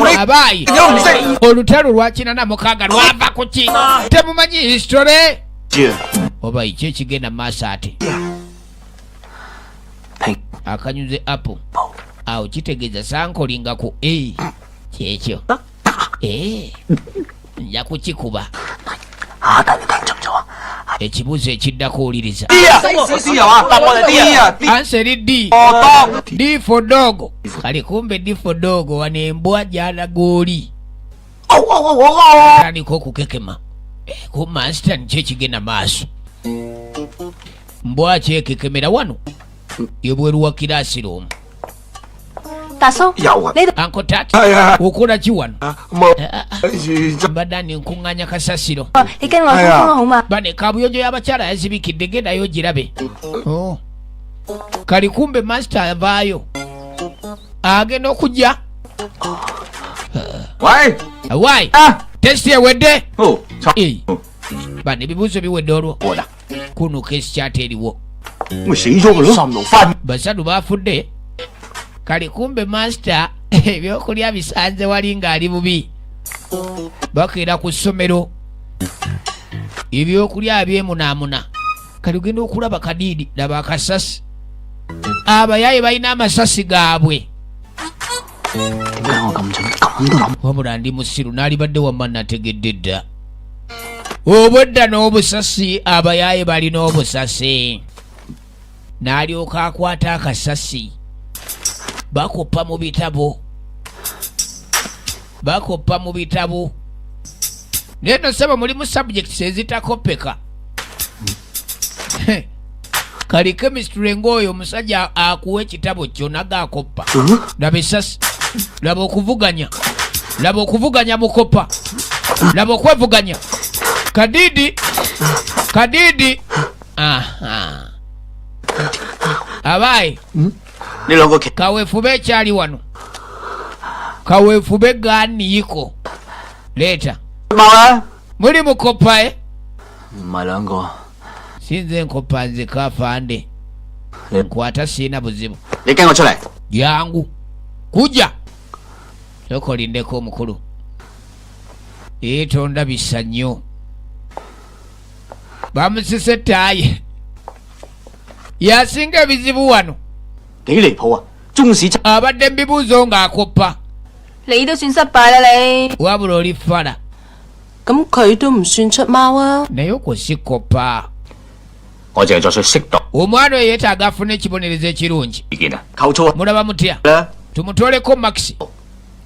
S2: 你
S1: abaayi
S2: 有唔識？
S1: olutalo lwa 86 lwava ku ki temumanyi history
S6: 知啊，
S1: oba iki ekigenda mu maaso ate
S6: 平
S1: akanyuze apple awo kitegeeza sankolinga ku A kyekyo nja kukikuba
S6: 下低你聽錯咗啊！
S1: ekibuuzo ekiddako owuliriza
S2: D 啊 D 係嘛？答我哋 D 啊 D。
S1: anseri D
S2: 哦當。
S1: D for dog kali kumbe D for dog wano embwa gyalaga oli tandika okukekema ku mansita nikyo ekigenda maaso mbwa kyekekemera wano ebweru wa kirasiro omu
S8: 大叔，
S5: 有啊，
S8: 呢度
S1: anko tati
S5: 係啊，
S1: okola ki wano
S5: 冇 住
S1: mbadde ani nkuŋŋanya kasasiro
S8: 你跟我翻工好嘛？
S1: bane kabuyonjo y'abakyala yazibikidde gendayo girabe kali kumbe masita avaayo agenda okujja
S2: 喂。
S1: wai
S2: 啊。
S1: tesiti ewedde
S2: 哦。錯。
S1: bano ebibuuzo biwedde olwo
S5: 我啦，
S1: kuno kesi kyate eriwo
S5: 咪死咗佢咯，心路翻。
S1: basatu baafudde kali kumbe masita ebyokulya bisanze wali ng'ali bubi bakeera ku ssomero ebyokulya abyemunaamuna kali ogenda okulaba kadiidi laba akasasi abayaaye balina amasasi gaabwe
S6: 點解我咁蠢咁都諗？
S1: wabula ndi musiru n'alibadde wamma nategedde dda obwedda n'obusasi abayaaye balina obusasi n'alyoka akwata akasasi bakoppa mu bitabo naye no saba mulimu subjects ezitakoppeka kali chemistry ng'oyo omusajja akuwa ekitabo kyonna gaakoppa laba esasi laba okuvuganya mukopa laba okwevuganya kadiidi abaayi
S6: 你兩個其
S1: kaweefube ekyali wano kaweefube gaaniiko leeta
S7: 貓啊！
S1: muli mukopa
S6: 唔係兩個，
S1: sinze nkopa nze kaafande nkwata siina buzibu
S6: 你跟我出嚟。
S1: jangu kujja tokolindeko omukulu tonda bisa nnyo bamusise ettaayi yasinga ebizibu wano
S7: 幾離譜啊！中史
S1: abadde mu bibuuzo ng'akoppa
S4: 你都算失敗啦你。
S1: wabula oli fala
S8: 咁佢都唔算出貓啊！
S1: naye okwo si koppa
S3: 我淨係作出適當
S1: omwana oyo yeetaaga afune ekibonerezo ekirungi
S3: 意見啊！
S7: 構錯
S1: mulaba mutya
S7: 啦，
S1: tumutooleko makisi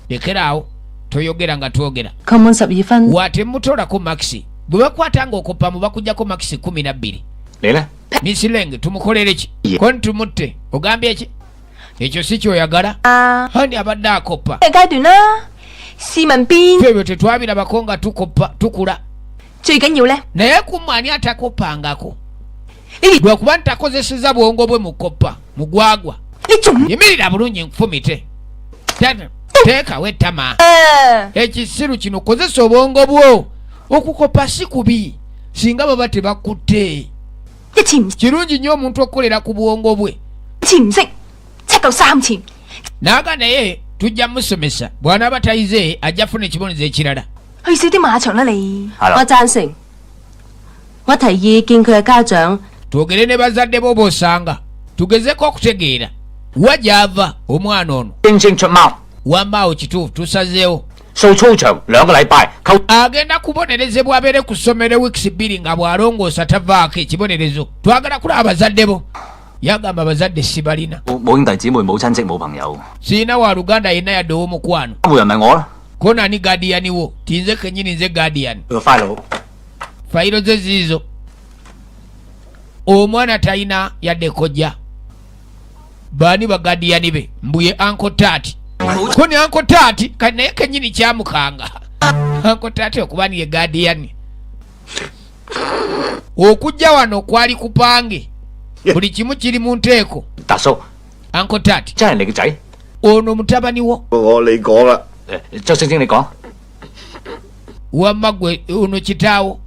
S1: lekeraawo toyogera nga twogera
S8: 扣滿12分，
S1: wate mutoolako makisi bwe bakwata ng'okoppa mu bakugjako makisi 12
S3: 你咧？
S1: misilenge tumukolere ki koni tumutte ogambye ki ekyo si kyoyagala
S4: 啊，
S1: hani abadde akoppa
S4: 咩階段啦？試問邊
S1: ebyo tetwabirabako nga tukoppa tukula
S4: 最緊要咧？
S1: naye kumwani atakoppangako
S4: 你
S1: lwekuba ntakozeseza bwongo bwe mukoppa mugwagwa
S4: 你仲
S1: yimirira bulungi nkufumite teekawo ettama
S4: 啊？
S1: ekisiru kino kozesa obwongo bwo okukopa si kubi singa baba tebakutte
S4: 一次唔
S1: kirungi nnyo omuntu okukolera ku bwongo bwe
S4: 次唔識，七嚿3次。
S1: n'aga naye tujja musomesa bw'anaaba tayize ajja funa ekibonezo ekirala
S4: 去少啲馬場啦你。
S8: 我贊成。我提議見佢嘅家長。
S1: twogere ne bazadde bo b'osanga tugezeko okutegeera wa gy'ava omwana ono
S7: 正正出貓，
S1: wambaawo kituufu tusazeewo
S7: 掃操場2個禮拜，扣
S1: agenda kubonerezebwa abeere ku ssomero wiikisi 2 nga bw'alongoosa tavaako ekibonerezo twagala kulaba bazadde bo yagamba abazadde sibalina
S3: 冇兄弟姊妹，冇親戚，冇朋友，
S1: sirina wa luganda yenna yadde ow'omukwano
S3: 監護人咪我啦。
S1: ko nani gaadiyani wo tinze kennyini nze gaadiyani
S7: 個 file。
S1: fayiro ze ziizo omwana talina yadde kojja baani bagaadiyani be mbuye anko taati ko ne anko taati kati naye kennyini kyamukanga anko taati okuba niye gaadiyani okujja wano kwali kupange buli kimu kiri mu nteeko
S7: 達叔，
S1: anko taati
S7: 真係你個仔？
S1: ono mutabani wo
S5: 我你講啦，
S7: 周星星你講。
S1: wamma gwe ono kitaawo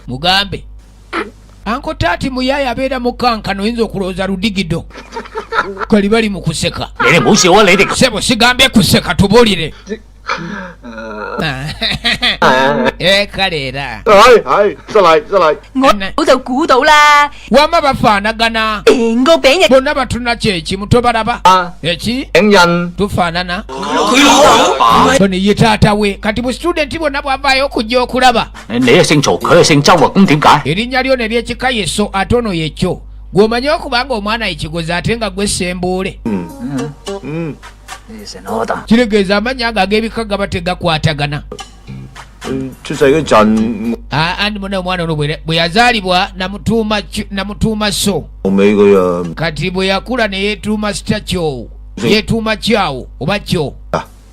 S1: mugambe anko taati muyaye abeera mukankano oyinza okulowooza ludigido kali bali mu kuseka
S7: 你哋唔好笑啊！你哋
S1: sebo sigambye kuseka tubuulire kale era
S5: 係真係，
S4: 我就估到啦，
S1: wamma bafaanagana
S4: 成個餅日
S1: bonna batuna kyekimu tobalaba eki
S5: 影印
S1: tufaanana ono ye taata we kati bu studenti bonna bwavaayo okujja okulaba
S7: 你係姓曹，佢係姓周啊，咁點解？
S1: erinnya lyo ne lyekika yeso ate ono yekyo gw'omanyi okubanga omwana ekigozi ate nga gwe sembuule kiregeeza amannya ago ag'ebika gaba tegakwatagana
S5: 出世嗰陣
S1: andi muna omwana ono bwe yazaalibwa namutuuma so
S5: 尾佢啊，
S1: kati bwe yakula ne yeetuuma sitacyo yeetuuma kyawo oba kyo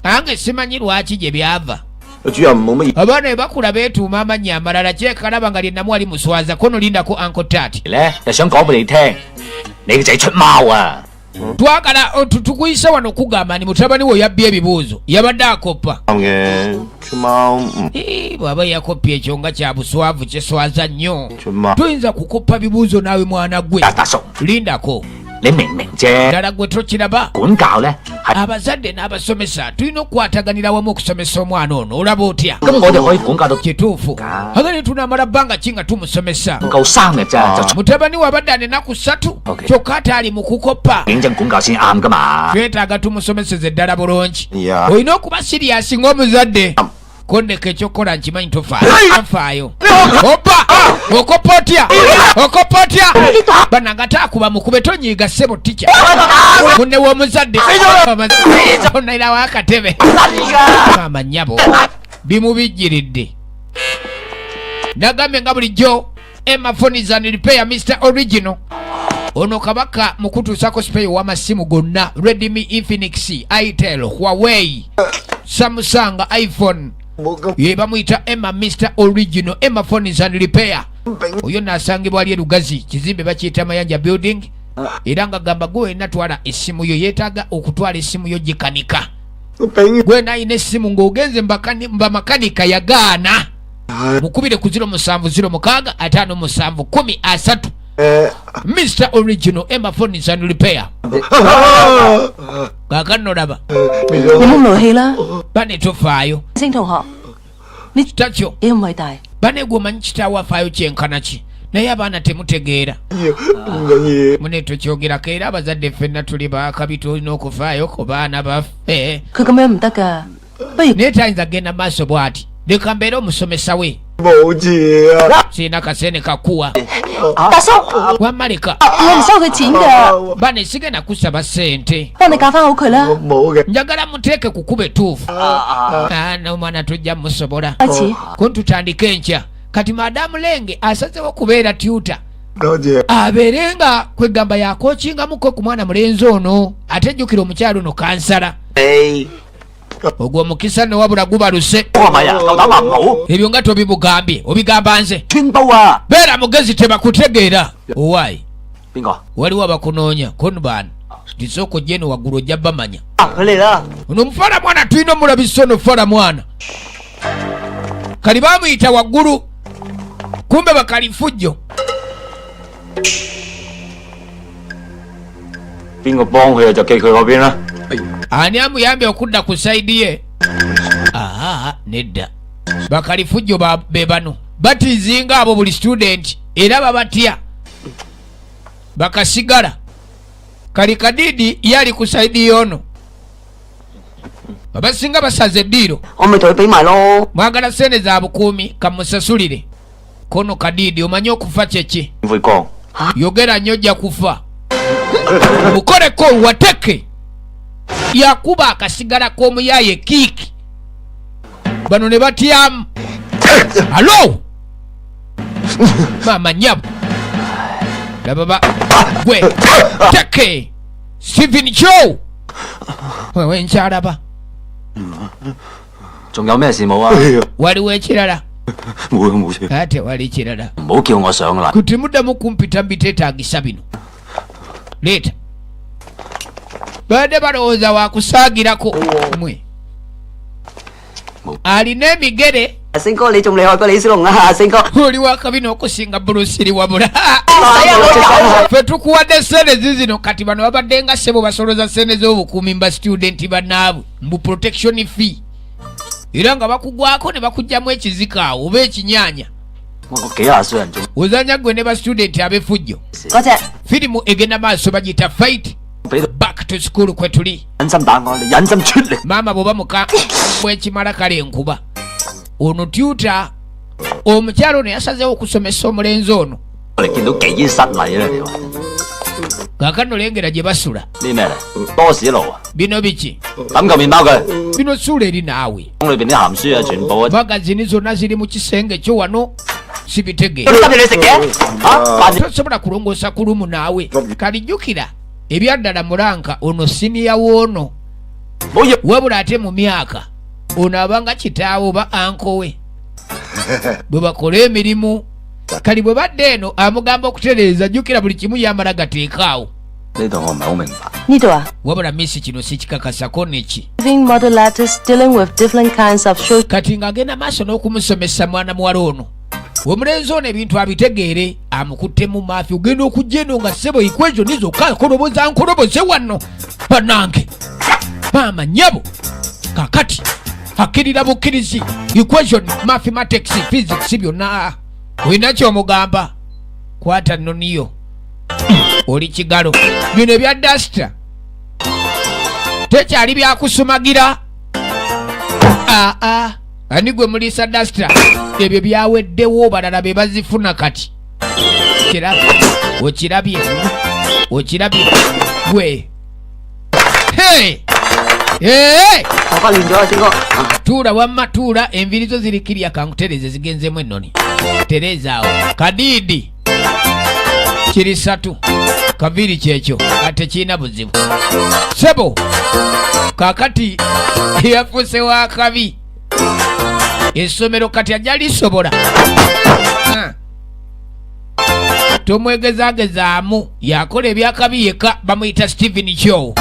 S1: ange simanyi lwaki gye byava
S5: 主任冇乜嘢，
S1: abaana bwe bakula beetuuma amannya amalala kyekalaba nga lyennamu ali muswaza ko nolindako anko taati
S7: 咧就想講俾你聽，你個仔出貓啊！
S1: twagala tukuyise wano okugamba ni mutabani we yabbye ebibuuzo yabadde akoppa
S5: 嘅出貓，
S1: bw'aba yakoppye ekyo nga kya buswavu kyeswaza nnyo
S5: 出貓，
S1: toyinza kukoppa bibuuzo naawe mwana gwe
S7: 達叔，
S1: lindako
S7: 你明唔明啫？
S1: ddala gwe tokiraba
S7: 管教咧係
S1: abazadde n'abasomesa tulina okukwataganira wamu okusomesa omwana ono olaba otya
S7: 咁，我哋可以管教到
S1: kituufu agane tunaamala bbanga ki nga tumusomesa
S7: 夠生嘅啫，就
S1: mutabani wabadde ane ennaku 3
S7: Okay.
S1: kyokka ate ali mu kukoppa
S7: 認真管教先啱噶嘛。
S1: twetaaga tumusomeseze ddala bulungi
S5: Yeah.
S1: olina okuba siriyasi ng'omuzadde kondeka ekyokukola nkimanyi tofaayo oba okoppa otya bananga taakuba mukube tonyiiga ssebo tica munne w'omuzadde onayirawo akatebe amanyabo bimubijjiridde nagambye nga bulijjo Emma Phonies and Repair Mr. Original ono kabaka mukutuusako sipeyo w'amasimu gonna Redmi, Infinix, Itel, Huawei, Samsung, iPhone ye bamuyita Emma Mr. Original Emma Phonies and Repair oyo naasangibwa ali erugazi kizimbe bakiyita Mayanja Building era nga gamba gwe natwala essimu yo yeetaaga okutwala essimu yo gikanika gwe nayina essimu ng'ogenze mbamakanika yagaana mukubire ku 0706 Mr. Original Emma Phonies and Repair kaakano olaba
S8: 你冇勞氣啦，
S1: bane tofaayo
S8: 星同學，你
S1: kitakyo
S8: 幾咁偉大？
S1: bane gwe omanyi kitaawo afaayo kyenkana ki naye abaana temutegeera mune tokyogerako era abazadde ffenna tuli bakabi tulina okufaayo ku baana baffe
S8: 佢咁樣唔得㗎，不如
S1: naye tayinza genda maaso bw'ati leka mbeere omusomesa we
S5: 冇字啊，
S1: sirina kaseene kakuwa
S8: 大叔，
S1: wammaleka
S8: 我唔收佢錢㗎，
S1: bane sigenda kusaba ssente
S8: 幫你教翻好佢啦。
S5: 冇嘅，
S1: njagala muteeke ku kuba etuufu n'omwana tujja musobola
S8: 開始，
S1: ko ntutandike enkya kati maadamu lenge asazewo kubeera tyuta
S5: 多謝，
S1: abeere nga kwegamba yakookingamuko ku mwana mulenzi ono ate jjukira omukyalo ono kansala
S7: 你
S1: ogwo omukisa newabula gubaluse
S7: 我係咪啊？夠膽話唔好？
S1: ebyo nga tobimugambye obigamba nze
S7: 穿煲啊！
S1: beera mugezi tebakutegeera owaayi
S7: 邊個？
S1: waliwo abakunoonya konban ndisooka ojja eno waggulu ojja bamanya
S7: 佢嚟啦！
S1: ono omufala mwana tulina omulabisa ono fala mwana kali baamuyita waggulu kumbe bakalifujjo
S3: 邊個幫佢就記佢嗰邊啦。
S1: Ani amuyambye okudda ku saidi ye? Nedda. Bakalifujjo be bano. Batizinga abo buli student era babatya. Bakasigala. Kali Kadidi yali ku saidi yono. Babasinga basaze ddiiro.
S8: 我咪同佢俾埋咯。
S1: Mwagala sente za bukuumi kamusasulire. Kono Kadidi omanyi okufa kyeki?
S3: 會講
S1: Yogera nnyo ojja kufa. Mukoleko wateke. Yakuba akasigala k'omuyaye kiiki. Bano ne batyamu. Alo! Mama nyabu. Lababa. Gwe. Teke. Stephen Chow. Wewe nkyalaba.
S3: 仲有咩事冇啊？
S1: Waliwo ekirala.
S3: 冇事。
S1: Ate wali ekirala.
S3: 唔好叫我上嚟。
S1: Kuti muddamu kumpita mbiteetaagisa bino. Leeta. Badde balowooza wakusaagirako mwe. Alina emigere.
S8: 星哥你仲厲害過李小龍啊，星哥。
S1: Oli wakabina okusinga Bruce Lee wabula. Ffe tukuwadde sente zizino kati bano babadde nga ssebo basoloza sente z'obukuumi mba student bannaabwe mbu protection fee. Era nga bakugwako ne bakugyamu ekizika awo oba ekinyaanya.
S3: 我幾廿歲人仲
S1: Ozanya gwe ne ba student ab'effujjo.
S8: 嗰隻
S1: Firimu egenda maaso bagiyita Fight
S3: 俾到
S1: Back to School kwe tuli.
S3: 忍心打我，你忍心出嚟。
S1: Maama bw'oba muka bw'ekimala kale enkuba. Ono tuta omukyalo ne yasazeewo okusomesa omulenzi ono.
S3: 我哋見到幾失禮啊！你話
S1: Kaakano lengera gye basula.
S3: 呢咩嚟？多士爐啊！
S1: Bino biki?
S3: 抌嚿麵包佢，
S1: Bino suula eri naawe.
S3: 裏邊啲鹹書啊，全部啊，
S1: Magazini zonna ziri mu kisenge kyo wano sibitegeera.
S3: 都得你食嘅嚇。
S1: Tosobola kulongoosa ku lumu naawe. Kalijjukira ebyaddala mulanka ono siniya woono.
S3: 冇嘢，
S1: Wabula ate mu myaka ono abanga kitaawe oba anko we. Bwe bakola emirimu. Kali bwe badde eno amugamba okutereeza jjukira buli kimu yamala gateekaawo.
S3: 呢度我唔係好明白。
S8: 呢度啊
S1: Wabula Miss kino sikikakasako neki.，giving
S8: model letters dealing with different kinds of social
S1: Kati ng'agenda maaso n'okumusomesa mwana muwala ono. Omulenzi ono ebintu abitegeere amukutte mu maafi ogenda okujja eno nga ssebo equation zokka nkoloboze wano bannange. Maama nnyabo kakati akkirira bukkirizi equation mathematics physics byonna. Olina ky'omugamba kwata nno niyo oli kigalo bino ebya dasita tekyali byakusumagira. Ani gwe muliisa dasita ebyo byaweddewo balala be bazifuna kati. Okirabye gwe. Hey!
S8: 頭髮亂咗啊，星哥。
S1: Tuula wamma tuula enviiri zo zirikirya kankutereze zigenzemu ennoni. Tereza awo. Kadidi. Kiri ssatu. Kaviiri kyekyo ate kirina buzibu. Sebo. Kaakati yafuuse wa kabi. Essomero kati ajja lisobola. Tomwegezagezaamu yakola ebyakabi yekka bamuyita Stephen Chow.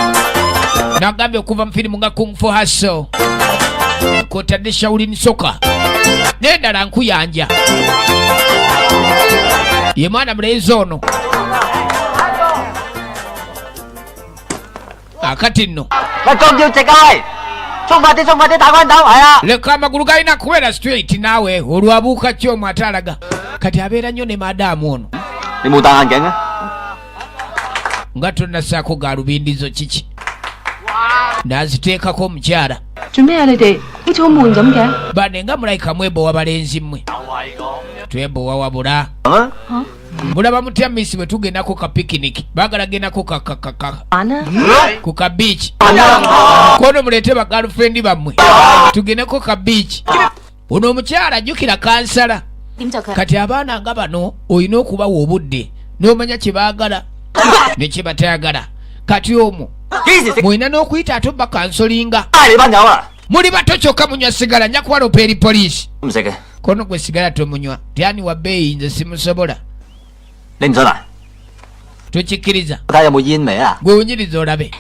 S1: Nagambye okuva mu firimu nga Kung Fu Hustle. Kotadde Shaolin Soccer. N'endala nkuyanja. Ye mwana mulenzi ono. Akati nno.
S7: 喂，仲要直啊喂！衝快啲打關頭，係啊！
S1: Leka amagulu galina kubeera straight naawe olwabuuka kyomu ate alaga. Kati abeera nnyo ne madamu ono.
S3: 你冇戴眼鏡啊？
S1: Nga tonnasaako gaalubindizo kiki. N'aziteekako omukyala.
S8: 做咩啊？你哋好似好悶咁嘅。
S1: Bane nga mulayika mwebowa balenzi mmwe. Twebowa wabula.
S3: 啊！
S1: Mulaba mutya Miss bwe tugendako ka picnic. Baagala gendako
S8: 玩啊！
S1: ku ka beach. Kono muleete ba girlfriend bammwe. Tugendeko ka beach. Ono omukyala ajjukira kansala.
S8: 點就佢？
S1: Kati abaana nga bano olina okubawa obudde n'omanya kye baagala ne kye batayagala. Kati omwo
S7: 幾時食？
S1: mulina n'okuyita ate obba kansolinga.
S7: 嗌你班友啊！
S1: Muli bato kyokka munywa sigala nja kuwalopa eri poliisi.
S3: 唔食嘅，
S1: Kono gwe sigala tomunywa tyani wa bbeeyi nze simusobola.
S3: 你唔想啊？
S1: Tokikkiriza
S3: 睇下有冇煙味啊？
S1: gwe wunyiriza olabe.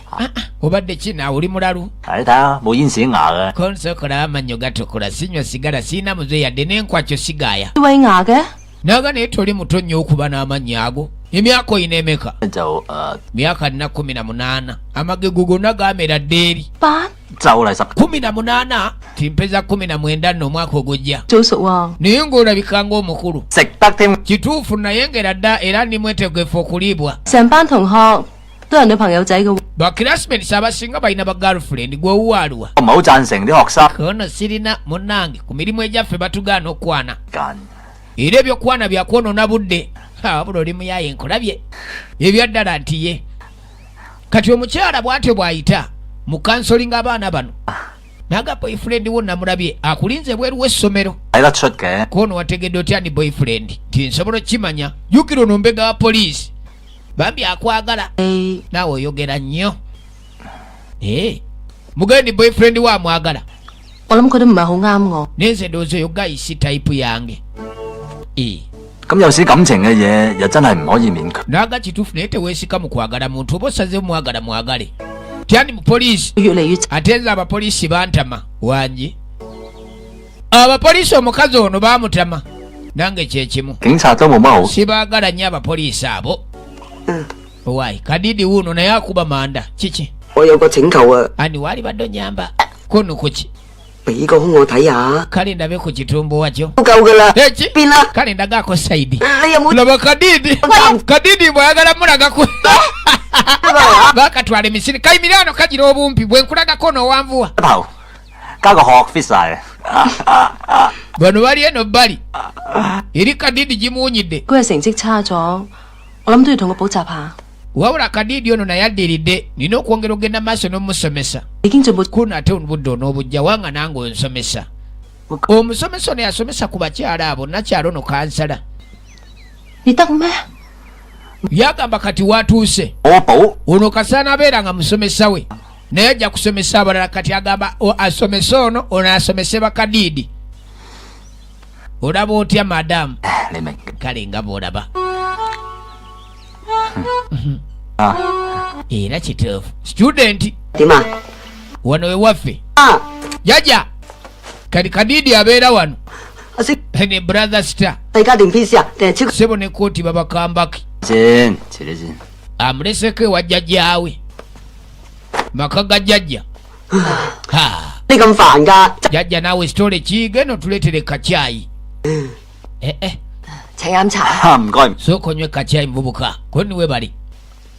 S1: Obadde ki naawe oli mulalu?
S3: 睇下冇煙屎牙嘅。
S1: Konsokola amannyo gatukula sinywa sigala sirina muze yadde n'enkwakyo sigaaya.
S8: 威牙嘅？
S1: Naga naye toli muto nnyo okuba n'amannyo ago. emyaka oyina emeka?
S7: 就
S1: myaka nina 18. amagego gonna gamera ddeeri.
S8: 8
S7: 就嚟10
S1: 18 timpeza 19 nno omwaka ogujja.
S8: 早熟喎。
S1: naye ng'olabika ng'omukulu.
S7: 食得添。
S1: kituufu naye ngera dda era ndi mwetegefu okuliibwa.
S8: 成班同學都有女朋友仔嘅喎。
S1: bakirasimensi abasinga balina ba girlfriend gwe owuwaaluwa.
S7: 我唔係好贊成啲學生
S1: kono sirina munnange ku mirimu egyaffe batugaana okwana.
S7: 間
S1: era ebyokwana byakwonoona budde. wabula oli muyaye nkulabye ebya ddala nti ye. kati omukyala bw'atyo bw'ayita mu kansolinga abaana bano naga boyfriend wo namulabye akulinze bweru w'essomero.
S7: 睇得出嘅。
S1: kono wategedde otya ni boyfriend nti nsobola okimanya. jjukira ono mbega wa poliisi bambi akwagala.
S8: 你
S1: naawe oyogera nnyo. mugende ni boyfriend wa amwagala.
S8: 我諗佢都唔係好啱我。
S1: nenze ndowooza oyo gayisi tayipu yange.
S7: 咁有時感情嘅嘢又真係唔可以勉強。
S1: naga kituufu naye teweesika mu kwagala muntu oba osaze mwagala mwagale. tyandi mu poliisi
S8: 越嚟越
S1: ate nze abapoliisi bantama wangi. abapoliisi omukazi ono baamutama nange kyekimu.
S7: 警察都冇乜好。
S1: sibaagala nnyo abapoliisi abo. waayi kadidi wuuno naye akuba manda kiki?
S6: 我有個請求啊，
S1: ani waali badde onyamba kono kuki?
S6: 俾個空我睇下，
S1: kale ndabe ku kitumbuwa kyo.
S6: 都夠噶啦。
S1: eki
S6: 邊啦？
S1: kale ndagaako saidi.
S6: 你有冇？
S1: laba kadidi kadidi bwayagala mulagaku bakatwala emisiri kayimirano kagira obumpi bwe nkulagako n'owanvuwa.
S7: 頭加個殼 fit 晒。
S1: bano bali eno bbali eri kadidi gimuwunyidde.
S8: 嗰日成績差咗，我諗都要同佢補習下。
S1: wabula kadidi ono naye addiridde nina okwongera ogenda maaso n'omusomesa.
S8: 已經做冇
S1: kuno ate obudde onoobujja wanga nange onsomesa. omusomesa ono yasomesa ku bakyala abo nakyalo ono kansala.
S8: 你得咩？
S1: yagamba kati watuuse
S7: 我補
S1: ono kasaana abeera nga musomesa we naye ajja kusomesa abalala. kati agamba asomese ono asomese bakadidi. olaba otya madamu?
S7: 你明
S1: kale nga bw'olaba
S7: 啊？
S1: era kituufu. student
S6: 點啊？
S1: wano ewaffe
S6: 啊，
S1: jajja kati kadidi abeera wano
S6: 阿星，
S1: ne brother star
S6: 係家電 PC 啊，定係超？
S1: sebo ne kooti babakambaki
S7: 先，遲啲先。
S1: amuleseko ewa jjajjaawe maka ga jjajja. ha
S6: 你咁煩㗎？
S1: jjajja naawe sitole kiigeno tuleetere kacyayi.
S8: 請飲茶。
S7: 唔該。
S1: sooka onywe kacyayi muvubuka ko niwe bali.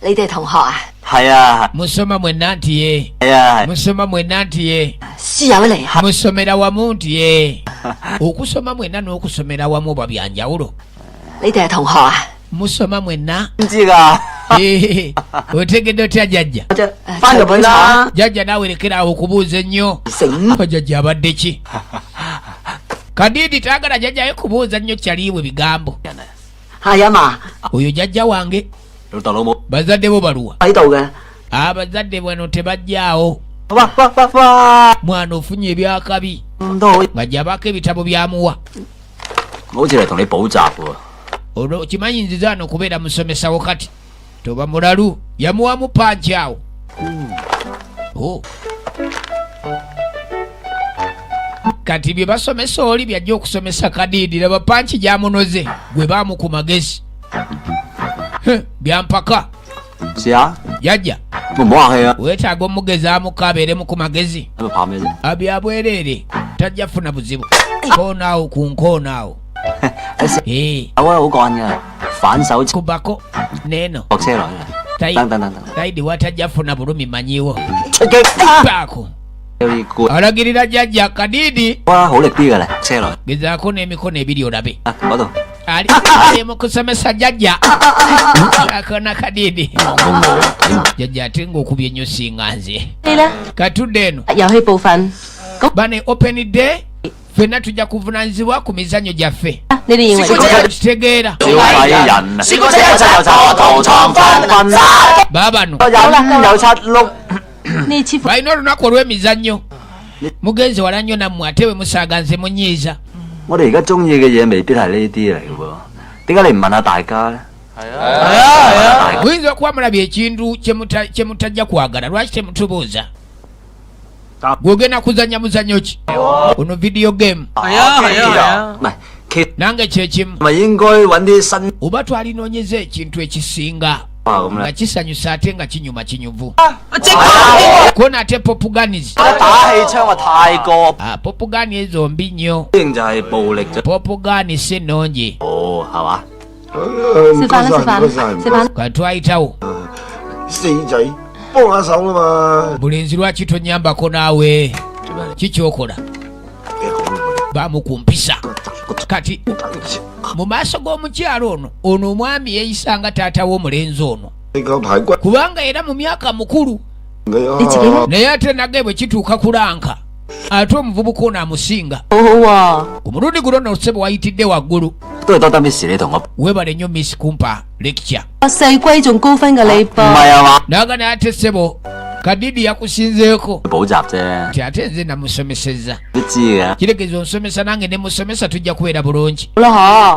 S8: 你哋同學啊？
S7: 係啊
S1: musoma mwenna nti ye
S7: 係啊。
S1: musoma mwenna nti ye
S8: 師友嚟啊！
S1: musomera wamu nti ye. okusoma mwenna n'okusomera wamu oba byanjawulo.
S8: 你哋係同學啊？
S1: musoma mwenna.
S7: 唔知㗎。
S1: otegedde otya jjajja?
S6: 翻入去啦。
S1: jjajja naawe lekeraawo okubuuza ennyo.
S6: 醒
S1: jjajja abadde ki? kadidi taagala jjajjayo kubuuza nnyo kyaliibwe bigambo.
S6: 係啊嘛，
S1: oyo jjajja wange
S7: 老豆老母。
S1: bazadde bo baluwa?
S6: 喺度嘅。
S1: abazadde bweno tebajjaawo.
S7: 哇！
S1: mwana ofunye ebyakabi
S7: 咁都好，
S1: ng'ajjabako ebitabo byamuwa.
S7: 好似嚟同你補習喎。
S1: olwo kimanyi nzizaano okubeera musomesawo kati toba mulalu yamuwamu panki awo. kati bye basomesa oli byajja okusomesa kadidi laba panki gyamunoze gwe baamu ku magezi. byampaka
S7: 試下，
S1: jjajja
S7: 唔好客氣啊！
S1: weetaaga omugezaamuko abeeremu ku magezi.
S7: 喺度怕咩啫？
S1: abyabwereere tajja funa buzibu. koonaawo ku nkoonaawo.
S7: 有啊，好幹㗎，反手
S1: kubako neeno
S7: 落車來啊！ 等等等等，
S1: taidi watajja funa bulumi manyiwo.
S7: 出擊！
S1: baako
S7: 有啲攰。
S1: alagirira jjajja kadidi
S7: 哇，好力啲㗎咧，車來
S1: gezaako n'emikono ebiri olabe.
S7: 啊嗰度。
S1: ali mu kusomesa jjajja akona kadidi. jjajja ate ng'okubye ennyo singa nze.
S8: 你咧？
S1: katudde eno
S8: 遊戲部分，咁
S1: bane open day ffenna tujja kuvunaanyizibwa ku mizannyo gyaffe.
S8: 你哋認為？
S1: kitegeera
S7: 小矮人啊！試過車有頭床瞓，
S1: baabano
S7: 有七碌。
S8: 呢次
S1: balina olunaku olw'emizannyo. mugenzi wala nnyo nammwe ate we musaaga nze munyiiza.
S7: 我哋而家中意嘅嘢未必係呢啲嚟嘅喎，點解你唔問下大家咧？
S1: muyinza okuba mulabye ekintu kye mutajja kwagala lwaki temutubuuza? gwogenda kuzannya muzannyo ki? ono video game.
S7: 唔係，其
S1: nange kyekimu
S7: 咪應該揾啲新
S1: oba twalinoonyeza ekintu ekisinga
S7: 啊咁
S1: nga
S7: 咧。
S1: kisanyusa ate nga kinyuma kinyuvu
S7: 即刻
S1: kona ate popuganizi
S7: 打氣槍啊，太過
S1: popugani ezo mbi nnyo
S7: 應就係暴力啫。
S1: popugani si nnungi
S7: 哦，係嘛？
S8: 食飯啦，食飯啦，食飯。
S1: kati twayitawo
S5: 四仔幫下手啦嘛。
S1: bulenzi lwaki tonyambako naawe kikyokola bamukumpisa kati mu maaso g'omukyalo ono omwami yeeyisanga taata w'omulenzi ono
S5: 你個排骨
S1: kubanga era mu myaka mukulu
S5: 你
S8: 自己
S1: naye ate nage bwe kituuka kulanka ate omuvubuka ono amusinga
S8: 好好喎。
S1: ku mulundi guno no ssebo wayitidde waggulu
S7: 都係多得 Miss 你同我。
S1: weebale nnyo miss kumpa lecture
S8: 阿細龜仲高分過你
S7: 唔
S8: 噃。
S7: 係啊嘛，
S1: naga naye ate ssebo kadidi yakusinzeeko
S7: 補習啫，
S1: ti ate nze namusomesezza
S7: 都知嘅。
S1: kiregeeza onsomesa nange ne musomesa tujja kubeera bulungi
S8: 好啦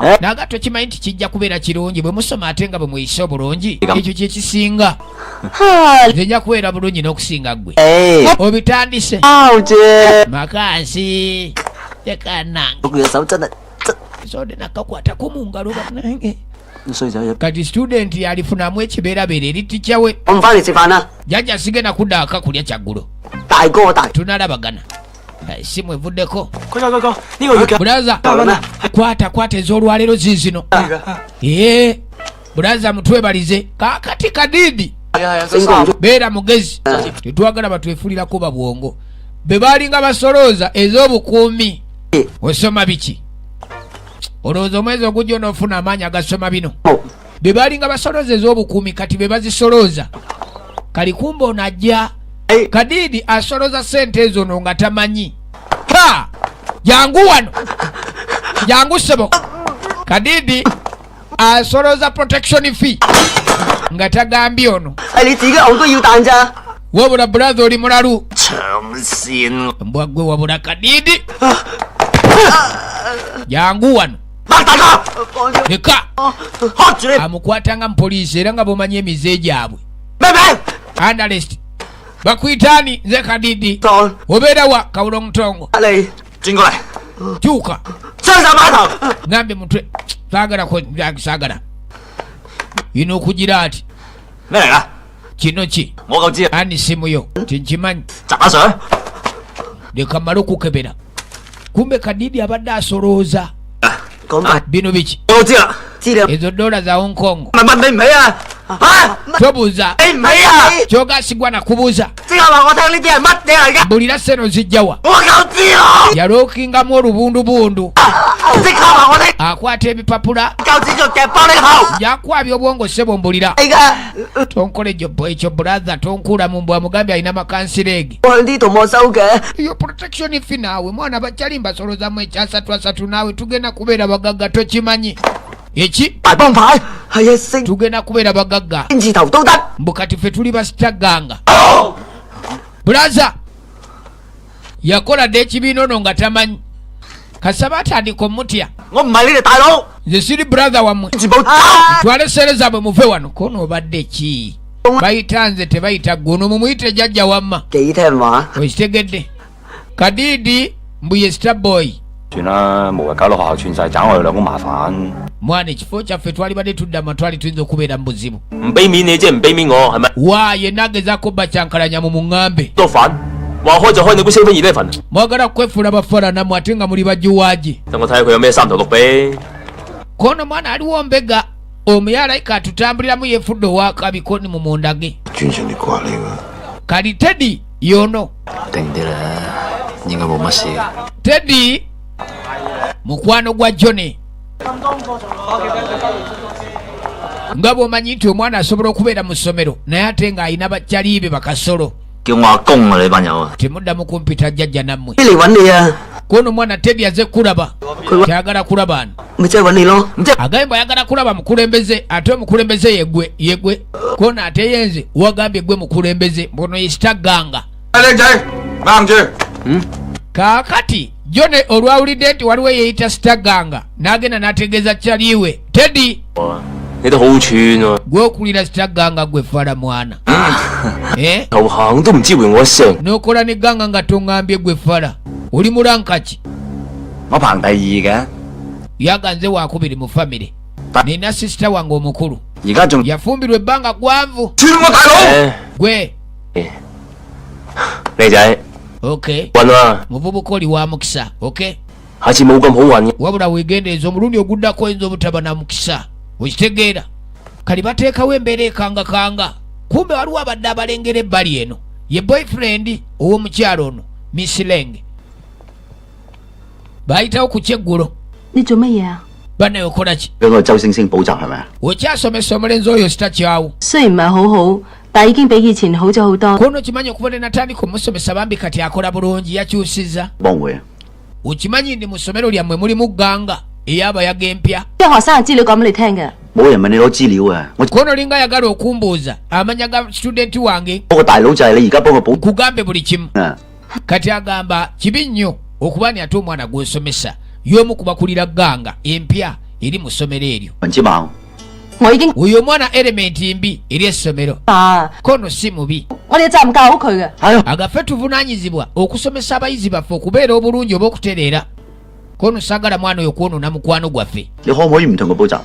S8: 嗬。
S1: naga tokimanyi nti kijja kubeera kirungi bwe musoma ate nga bwe muyise obulungi
S7: Ega.
S1: ekyo kyekisinga
S8: 哈，
S1: nze nja kubeera bulungi n'okusinga ggwe
S7: 誒，
S1: obitandise
S7: 包啫，
S1: makansi tekanange
S7: 嗰隻手真係真
S1: sode nakakwatako mu ngalo banange
S7: 衰仔入。
S1: kati student yalifunamu ekibeerabeera eri ticca we
S6: 我唔翻嚟食飯啦，
S1: jjajja sigenda kuddaaka kulya kyaggulo
S6: 大哥大。
S1: tunalabagana simu evuddeko
S6: 佢呢個月嘅
S1: bulaza
S6: 呢
S1: kwata ez'olwaleero ziizino ee bulaza mutwebalize kakati kadidi
S6: 星光中
S1: beera mugezi tetwagala batwefulirako babwongo be baalinga basolooza ez'obukuumi osoma biki olowooza omwezi ogujja onoofuna amaanyi agasoma bino be baalinga basolooza ez'obukuumi kati be bazisolooza kalikumba ono ajja kadidi asolooza sente ezo no nga tamanyi ka jangu wano jangu ssebo kadidi asolooza protection fee nga tagambye ono
S6: 係你自己戇居要彈咋？
S1: wabula bulaza oli mulalu
S7: 長線，
S1: mbwa gwe wabula kadidi jangu wano
S7: 擘大家，
S1: leka
S7: 喝住你
S1: amukwatanga mu poliisi era nga bomanyi emize gyabwe
S7: 咩名？
S1: analest bakuyitaani nze kadidi
S6: 當
S1: obeera wa kawulo mutongo
S6: 你
S7: 轉過嚟，
S1: kyuka
S7: 雙手碼頭，
S1: ngambe mutwe saagala yina okugira ati
S7: 咩嚟㗎？
S1: kino ki
S7: 我夠知啊，
S1: ani simu yo tinkimanyi
S7: 砸下水，
S1: leka mmale okukebera kumbe kadidi abadde asolooza
S6: 講埋
S1: bino biki
S7: 我知啦，
S6: 資料。
S1: ezo dola za hong kong
S7: 咪問你唔起啊？嚇，
S1: tobuuza
S7: 你唔起啊？
S1: kyogasigwa nakubuuza
S7: 即係話我聽呢啲係乜嘢嚟㗎？
S1: bulira seno zijjawa
S7: 我夠知咯，
S1: yalookingamu olubundubundu
S7: 即刻話我聽，
S1: akwata ebipapula
S7: 夠知就夾爆你頭。
S1: yakwabya obwongo ssebo mbulira
S6: 係㗎，
S1: tonkole ekyo bulaza tonkuula mu mbwa mugambye alina makansirege
S6: 我喺呢度冇收嘅。
S1: iyo protection fee naawe mwana bakyali mbasoloozamu ekyasatu naawe tugenda kubeera bagagga tokimanyi eki
S6: 大幫牌係啊，星
S1: tugenda kubeera bagagga
S6: 字頭都得。
S1: mbu kati ffe tuli basitaganga bulaza yakola dde ekibiina ono nga tamanyi kasaba atandika omutya
S7: 我唔係你哋大佬，
S1: nze siri brother wammwe
S7: 全部走。
S1: twale sere zaabwe muve wano kono obadde ki bayita nze tebayita guno mumuyite jjajja wamma
S6: 幾聽話？
S1: okitegedde kadidi mbu ye starboy
S3: 算啦，無謂搞到學校串晒，找我哋兩公麻煩。
S1: mwana ekifo kyaffe twali badde tuddama twali tuyinza okubeera mu buzibu
S7: 唔俾面你即係唔俾面我，係咪？
S1: wa yenna agezaako bakyankalanya mu muŋŋambe
S7: 多煩，話開就開，你估4分11份？
S1: mwagala kwefuula bafaananamu ate nga muli bajuwaaje
S7: 等我睇下佢有咩三頭六臂。
S1: kono mwana aliwo mbega omuyalayika atutambuliramu yeefudde owakabikoni mu munda ge
S5: 轉成你掛你喎。
S1: kali tedi yono
S6: 定啲啦，應該冇乜事。
S1: tedi mukwano gwa jone nga bw'omanyi nti omwana asobola okubeera mu ssomero naye ate ng'alina bakyaliibe bakasolo
S7: 叫我阿公啊！你班友啊！
S1: temuddamu kumpita jjajja nammwe
S6: 嚟揾你啊！
S1: kono omwana tedi aze kulaba kyagala kulaba ano
S6: 咪即係揾你咯。唔即係
S1: agambye ayagala kulaba mukulembeze ate omukulembeze yegwe kono ate yenze wagambye gwe mukulembeze mbono yesitaganga
S2: 靚仔硬住，
S1: kaakati jone olwawulidde nti waliwo yeeyita sitaganga n'agenda n'ategeeza kyaliiwe tedi
S7: 你都好串喎，
S1: gwe okulira sitaganga gwe fala mwana eh?
S7: 頭行都唔知回我一聲。
S1: n'okola n'egganga nga toŋŋambye gwe fala oli mulankaki
S3: 我排第二嘅，
S1: yaganze wakubiri mu family. Nina sister wange omukulu.
S7: 而家仲
S1: Yafumbirwa ebbanga gwanvu.
S2: 串我大佬！
S1: Gwe.
S7: 靚仔
S1: Okay.
S7: 運啊，
S1: Muvubuka oli wa mukisa. Okay.
S7: 下次冇咁好運嘅。
S1: Wabula weegendereza omulundi oguddako oyinza obutaba na mukisa. Okitegeera. Kali bateekawo embeera ekangakanga. Kumbe waliwo abadde abalengera ebbali eno. Ye boyfriend ow'omukyalo ono Miss Lenge. Bayitawo ku kyeggulo.
S8: 你做乜嘢啊？
S1: Bannaye okola ki?
S5: 俾個周星星補習係咪啊？
S1: Okyasomesa omulenzi oyo sitakyawo.
S8: 雖然唔係好好，但已經比以前好咗好多。
S1: Kono kimanyi okuva ne natandika omusomesa bambi kati akola bulungi yakyusizza.
S5: 幫會啊！
S1: Okimanyi ndi mu ssomero lyammwe mulimu gganga ey'abayaga empya.
S8: 啲學生嘅資料講俾你聽嘅。
S5: 冇人問你攞資料啊！我
S1: Kono linga ayagala okumbuuza amanya ga student wange
S5: 嗰個大佬就係你而家幫佢補
S1: kugambe buli kimu.
S5: 啊！
S1: Kati agamba kibi nnyo okuba ni ate omwana gw'osomesa y'omu ku bakulira gganga empya eri mu ssomero eryo.
S5: 文之茂，
S8: 我已經
S1: Oyo omwana elementi mbi eri essomero.
S8: 啊，
S1: Kono si mubi.
S8: 我哋嘅責任教好佢嘅。
S5: 係啊！
S1: Agaffe tuvunaanyizibwa okusomesa abayizi baffe okubeera obulungi oba okutereera. Kono saagala mwana oyo kwonoona mukwano gwaffe.
S5: 你可唔可以唔同佢補習？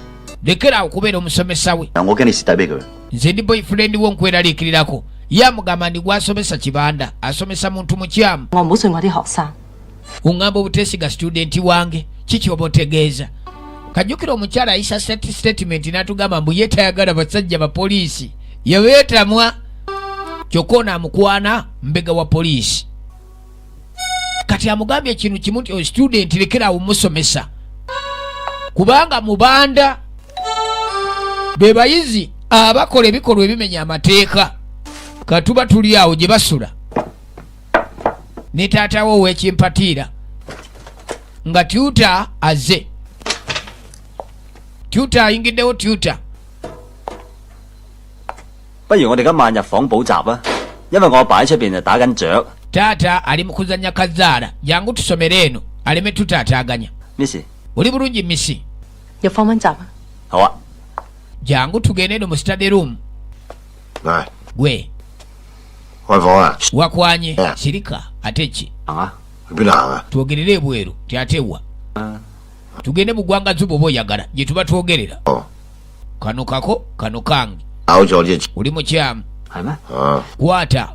S1: Lekera okubeera omusomesa we.
S5: 嗱，我驚你蝕底俾佢。
S1: Nze ndi boyfriend wo nkweraliikirirako. Ye amugamba ndi gwasomesa kibanda asomesa muntu mukyamu.
S8: 我唔好信我啲學生。
S1: Ungamba obuteesiga studenti wange kiki oba otegeeza. Kajjukira omukyala ayisa statement n'atugamba mbu ye tayagala basajja ba poliisi. Yabeetamwa kyokka ono amukwana mbega wa poliisi. Kati amugambye ekintu kimu nti student lekerawo musomesa. Kubanga mu banda be bayizi abakola ebikolwa ebimenya amateeka. Katuba tuli awo gye basula. Ne taatawo ow'ekimpatiira nga tuta azze. Tuta ayingiddewo tuta.
S7: 不如我哋今晚入房補習啊，因為我阿爸喺出邊就打緊雀。
S1: Taata ali mu kuzannya kazaala. Jangu tusomere eno aleme tutaataaganya.
S7: Miss，
S1: Oli bulungi misi.
S8: 入房温習啊！
S7: 好啊。
S1: Jangu tugende eno mu study room.
S5: 嚟
S1: Gwe
S5: 開房啊！
S1: wakwanye sirika ate ki?
S7: 行啊。
S5: 去邊度行啊？
S1: Twogerere ebweru tyatewa. Tugende mu ggwanga zuba oba oyagala gye tuba twogerera.
S5: 哦，
S1: Kano kako kano kange.
S5: 搞咗啲錢
S1: Oli mukyamu.
S7: 係咩？
S5: 啊！
S1: Kwata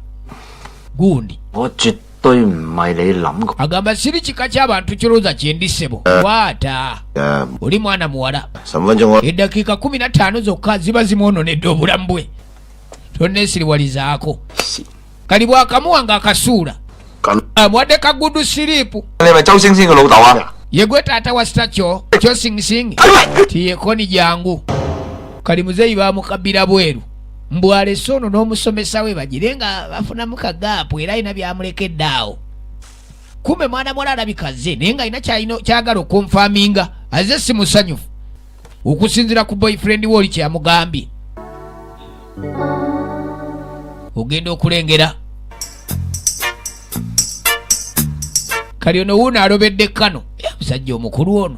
S1: gundi.
S7: 我絕對唔係你諗嘅。
S1: Agamba siri kika ky'abantu kirowooza kyendi ssebo. Kwata.
S5: 誒，
S1: Oli mwana muwala.
S5: 10分鐘我
S1: Eddakiika 15 zokka ziba zimwononedde obulamu bwe. Tonneesiriwalizaako. Kali bwakamuwanga akasuula.
S5: 咁
S1: Amuwadde kagudu siriipu.
S3: 你係咪周星星嘅老豆啊？
S1: Ye gwe taata wa stakyo kyo singisingi. Tiyekoni jangu. Kali muzeeyi bamukabira bweru. Mbu alese ono n'omusomesa we bagire nga bafunamu kagaapu era alina byamulekedde awo. Kumbe mwana muwala alabika azze naye nga alina kyagala okunfaaminga azze si musanyufu. Okusinziira ku boyfriend we oli kyamugambye. Ogenda okulengera. Kali ono wuuno alobedde kano. Musajja omukulu ono.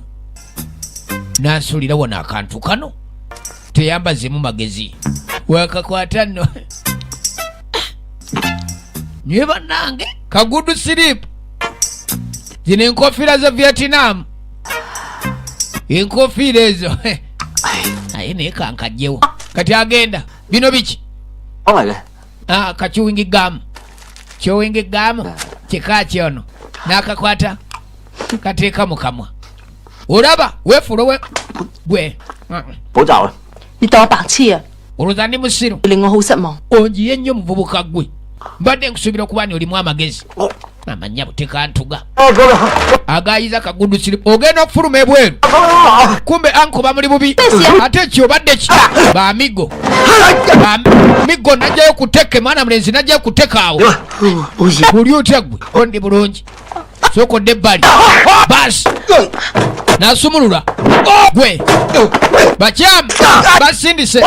S1: N'ansuulira wano akantu kano. Teyambazemu magezi. Wakakwata nno. Nye bannange kagudu siripu. Zino enkofiira za Vietnam. Enkofiira ezo. Naye naye kankajjewo. Kati agenda. Bino biki?
S7: 講嚟嘅。
S1: Ka chewing gum. Chewing gum. Kika kyono. N'akakwata. Kateeka mu kamwa. Olaba weefulo we. Gwe.
S7: 補習啊！
S8: 你當我白痴啊！
S1: Olowooza ndi musiru.
S8: 令我好失望。
S1: Onjiye nnyo muvubuka gwe. Mbadde nkusuubira okuba ni olimu amagezi. Amanya butekantuga. Agayiza kagudu siripu. Ogenda okufuluma ebweru. Kumbe anko bamuli bubi. Ate ekyo obadde ki? Bamigo. Bamigo najjayo kuteka mwana mulenzi najjayo kuteka awo. Oli otya gwe? Ondi bulungi. Sookodde ebbali. Basi. Nasumulula. Gwe. Bakyamu. Basindise.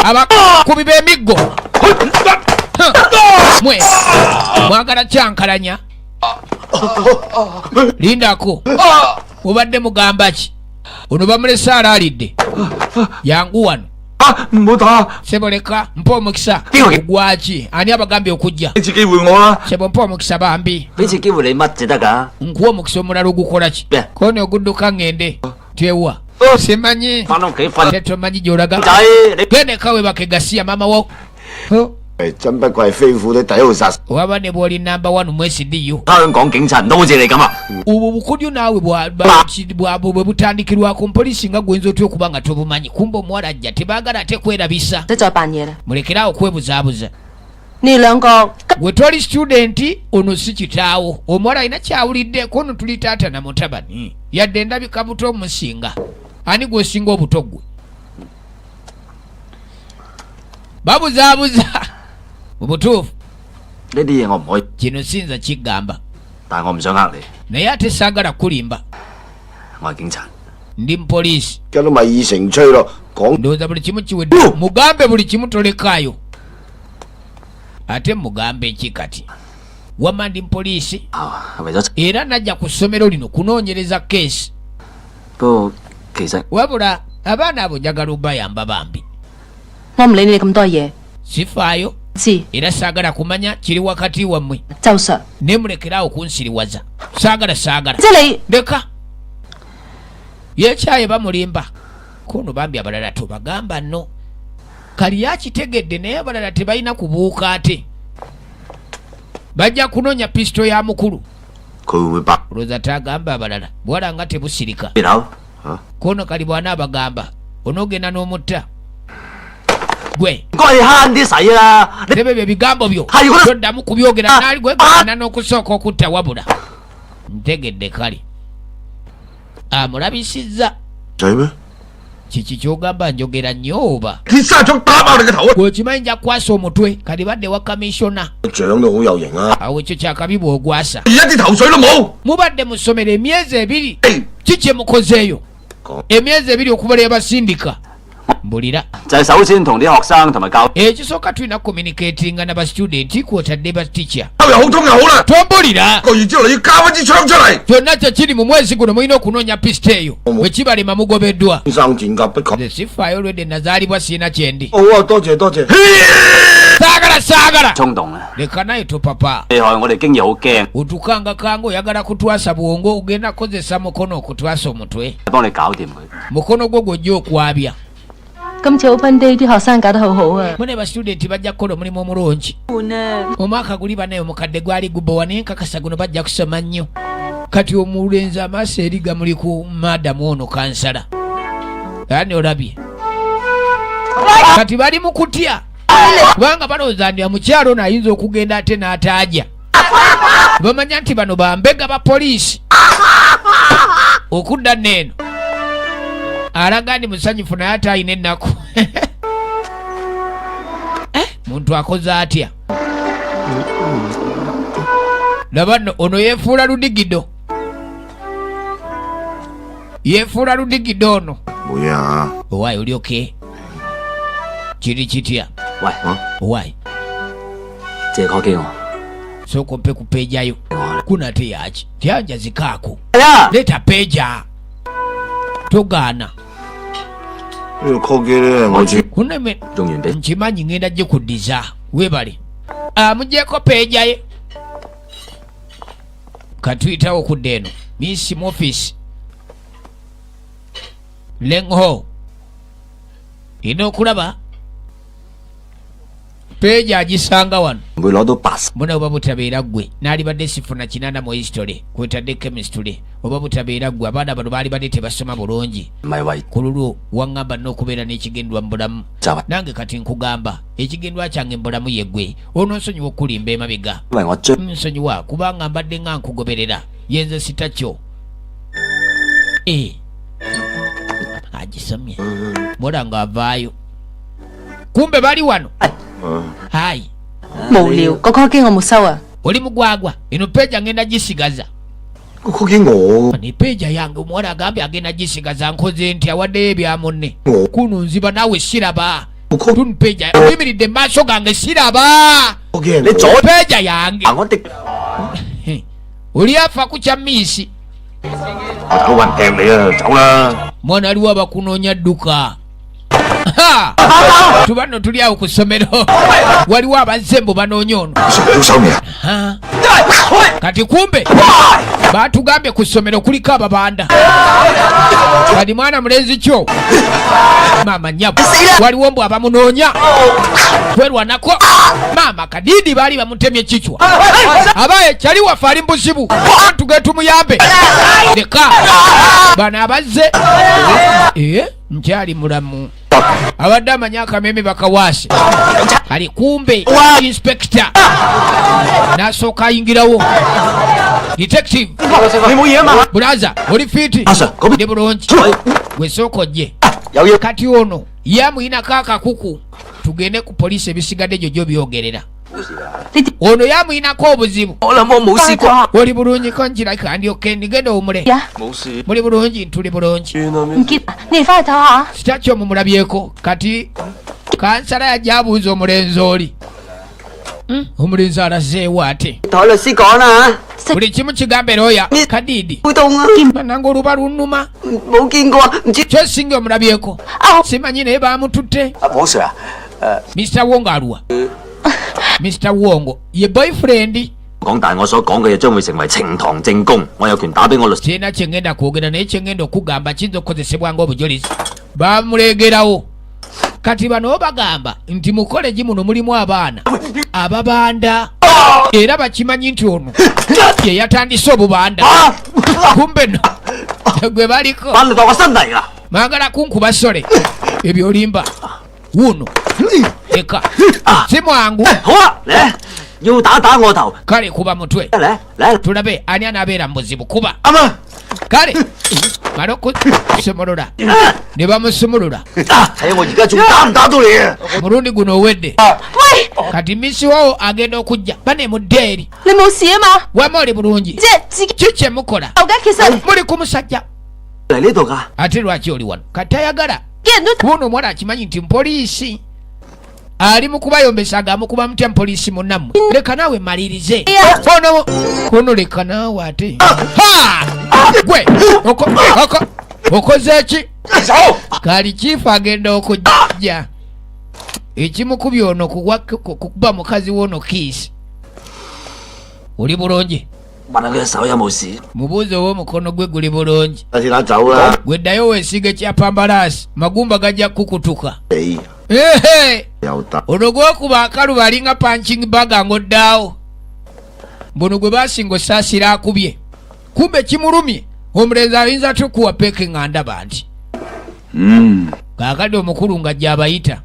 S1: Abakubi b'emiggo. Mwe. Mwagala kyankalanya. Lindako. Mubadde mugamba ki? Ono bamulese alaalidde. Yangu wano.
S3: 唔好打，
S1: Sebo leka mpa omukisa. Ogwaki? Ani abagambye okujja?
S3: 俾次機會我啦。
S1: Sebo mpa omukisa bambi.
S7: 俾次機會你乜就得㗎？
S1: Nkuwa omukisa omulala ogukola ki?
S7: Yeah.
S1: Kono ogudduka ngende. Tewa. Simanyi.
S7: 翻屋企瞓。
S1: Tetomanyi gy'olaga.
S7: 仔，你
S1: Gende kawe bakegasiya mama wo.
S5: 真不愧係飛虎隊第一號殺手。
S1: Waba ne bw'oli number 1 mu SDU.
S7: 香港警察唔都好似你咁啊？
S1: Obwo bukodyo naawe bwe butandikirwa ku poliisi nga gwenza otya okuba nga tobumanyi. Kumba omuwala ajja tebaagala ate kwerabisa.
S8: 你再扮嘢啦！
S1: Mulekerawo kwebuzaabuza.
S8: 你哋兩個
S1: Gwe toli student ono si kitaawo. Omuwala alina kyawuliddeko ono tuli taata na mutabani. Yadde ndabika buto omusinga. Ani gw'osinga obuto gwe? Babuzaabuza. Mu butuufu
S7: 呢啲嘢我唔可以，
S1: kino sinza kigamba.
S7: 但係我唔想呃你，
S1: Naye ate saagala kulimba.
S7: 我係警察。
S1: Ndi mupoliisi.
S5: 而家都咪已成吹咯，講
S1: Ndowooza buli kimu kiwedde. Mugambe buli kimu tolekaayo. Ate mugambe ki kati? Wamma ndi mupoliisi
S7: 係為咗，
S1: era najja ku ssomero lino kunoonyereza keesi.
S7: 不過其實
S1: Wabula abaana abo njagala obayamba bambi.
S8: 我唔理你哋咁多嘢，
S1: Sifaayo
S8: 知
S1: era saagala kumanya kiri wakati wammwe.
S8: 周 Sir，
S1: Ne mulekerawo kunsiriwaza. Saagala.
S8: 即係你
S1: Leka. Yekyaye bamulimba. Kono bambi abalala tobagamba nno. Kali yakitegedde naye abalala tebalina kubuuka ate. Bajja kunoonya pisito ya mukulu.
S5: 佢會唔會白？
S1: Olowooza taagamba abalala. Bwala nga tebusirika.
S7: 別口，
S1: Kono kali bwana abagamba. Onoogenda n'omutta. Gwe.
S7: 唔該你慳啲使啦。你
S1: Tebe bye bigambo byo.
S7: Hayi, kuna-
S1: Toddamu kubyogera naali gwegana n'okusooka okutta wabula. Ntegedde kale. Amulabisizza.
S5: 仔咩？
S1: Kiki kyogamba njogera nnyo oba?
S2: 鐵砂槍打爆你個頭啊！
S1: Bw'okimanyi nja kukwasa omutwe kali badde wa kamishona.
S5: 長都好有型啊！
S1: Awo ekyo kyakabi bw'ogwasa.
S2: 而家啲頭水都冇。
S1: Mubadde mu ssomero emyezi 2.
S2: 誒
S1: Ki kye mukozeeyo?
S5: Ko-
S1: Emyezi 2 okubalya abasindika. Mbulira.
S7: 就係首先同啲學生同埋教，
S1: Ekisooka tulina communicatinga na basitudenti kwotadde ba teacher.
S2: 又好通又好啦。
S1: Tombulira.
S2: 個月之後你要交一支槍出嚟。
S1: Kyonna kyekiri mu mwezi guno mulina okunoonya pisito eyo. Bwe kibalema mugobeddwa.
S5: 天生戰甲不及。
S1: Nze sifaayo olwedde nazaalibwa siina kyendi.
S5: 好啊，多謝多謝。
S1: Saagala.
S7: 衝動啊！
S1: Leka naye topapa.
S7: 厲害，我哋經已好驚，
S1: Otukangakanga oyagala kutwasa bwongo ogenda kozesa mukono okutwasa omutwe.
S7: 幫你搞掂佢。
S1: Mukono gwo gw'ojja okwabya.
S8: 今次 Open Day 啲學生搞得好好啊！
S1: Mune basitudenti bajja kukola omulimu omulungi. Omwaka guli banaye omukadde gwali gubowa naye nkakasa guno bajja kusoma nnyo. Kati omulenzi amaaso eri gamuli ku madamu ono kansala. Ani olabye. Kati bali mu kutya. Kubanga balowooza ndi omukyalo ono ayinza okugenda ate n'ataaja. Bamanya nti bano bambega ba poliisi. Okudda nneeno. Alaga ndi musanyufu naye ate alina ennaku. Muntu akoze atya? Laba nno ono yeefuula ludigido. Yeefuula ludigido ono.
S5: 冇嘢啊！
S1: Owaayi oli okay? Kiri kitya?
S7: 喂，
S1: Owaayi
S7: 借 call 機我。
S1: sooka ompe ku peejayo. Kuno ate yaki? Tyanjazikaako.
S7: 係啊，
S1: Leeta peeja. Togaana.
S5: 呢個 call 機咧，我知
S1: Kuno eme
S7: 用完俾
S1: nkimanyi ngenda gikuddiza. Weebale. Mugyeko peeja ye. Katuyitawo okudda eno. Miss mu office. Lengho. Ina okulaba. Peeja agisanga wano.
S7: 唔會攞到80。
S1: Mbona oba butabeera ggwe naali badde sifuna 80 mu history kwetadde chemistry oba butabeera ggwe abaana bano baali badde tebasoma bulungi
S7: 唔係為
S1: ku lulwo waŋŋamba n'okubeera n'ekigendwa mu bulamu
S7: 就係
S1: nange kati nkugamba ekigendwa kyange mu bulamu ye ggwe onoonsonyiwa okulimba emabega
S7: 因為我追
S1: nsonyiwa kubanga mbadde nga nkugoberera yenze sitakyo agisomye mola ng'avaayo kumbe bali wano hayi
S8: 無聊，個 call 機我冇收啊！
S1: oli mugwagwa eno peeja ngenda gisigaza
S5: 個 call 機我
S1: ne peeja yange omuwala agambye agenda gisigaza nkoze nti awaddeyo ebya munne
S5: Oh.
S1: kuno nziba naawe siraba
S5: Uko-
S1: tunu peeja oyimiridde mu maaso gange siraba
S5: ，call 機
S7: 你左
S1: peeja yange
S7: 行我的，
S1: oli afa ku kya miisi
S5: 我頭暈掟你啊，走啦！
S1: mwana aliwo abakunoonya dduka tuba nno tuli awo ku ssomero waliwo abazze mbu banoonya ono
S5: 小手面，
S1: Ha? kati kumbe batugambye ku ssomero kuliko ababanda kati mwana mulenzi kyo mama nyabu waliwo mbu abamunoonya kwerwanako mama Kadidi baali bamutemye kichwa abaye kyali waffe ali mbuzibu tuge tumuyambe leka bano abazze nkyali mulamu abadde amanya akameme bakawaase ali kumbe inspector nasooka ayingirawo detective bulaza oli fiti ndi bulungi wesooka ojje kati ono yamuyinako akakuku tugende ku poliisi ebisigadde gyo by'obyogerera ono yamuyinako obuzibu oli bulungi ko nkiraka ndyoke ndigenda omule muli bulungi ntuli bulungi sitakyo mumulabyeko kati kansala yajja abuuza omulenzi oli omulenzi alazeewo ate buli kimu kigambe looya Kadidi nange oluba lunnuma kyosinga omulabyeko simanyi naye bamututte Mr. Wongo aluwa Mr. Wongo ye boyfriend
S7: 講大我所講嘅嘢將會成為呈堂證供，我有權打俾我律師。
S1: Tena kyengenda kwogera naye kyengenda okugamba kiyinza okukozesebwa ng'obujulizi bamuleegerawo kati bano bagamba nti mu koleji muno mulimu abaana ababanda era bakimanyi nti ono ye yatandise obubanda kumbe no gwe baliko magala kunkuba sole ebyo olimba wuno eka si mwangu
S7: 好啊，嚟要打我頭，
S1: kale kuba mutwe
S7: 嚟
S1: tulabe ani anaabeera mu buzibu kuba
S7: 啱啊！
S1: kale mala okusumulula ne bamusumulula
S7: 睇我而家仲打唔打到你啊！
S1: mulundi guno owedde kati misiwo agenda okujja banemudde eri
S8: 你冇事啊嘛？
S1: wama oli bulungi
S8: 即係自己
S1: ki kyemukola
S8: 有嘅，其實
S1: muli ku musajja
S7: 嚟呢度㗎，
S1: ate lwaki oli wano kati tayagala
S8: 啲人都
S1: kuba ono omuwala akimanyi nti mupoliisi ali mu kubayombesa agaamukuba mutya mupoliisi munnammwe leka naawe malirize ono leka naawe ate gwe okoze eki kali kiifu agenda okujja ekimukubya ono kukuba mukazi w'ono kiisi oli bulungi
S7: 問下佢隻手有冇事？
S1: mubuuze ow'omukono gwe guli bulungi
S5: 下次打走啦，
S1: gweddayo weesiga ekyapambalaasi magumba gajja kukutuka
S5: 你
S1: ehe
S5: 又得。
S1: ono gwokuba akaluba alinga punching baga ng'oddaawo buno gwe baasinga osaasira akubye kumbe kimulumye omulenzi ayinza tukuwa peke nga ndaba nti kaakadde omukulu nga gy'abayita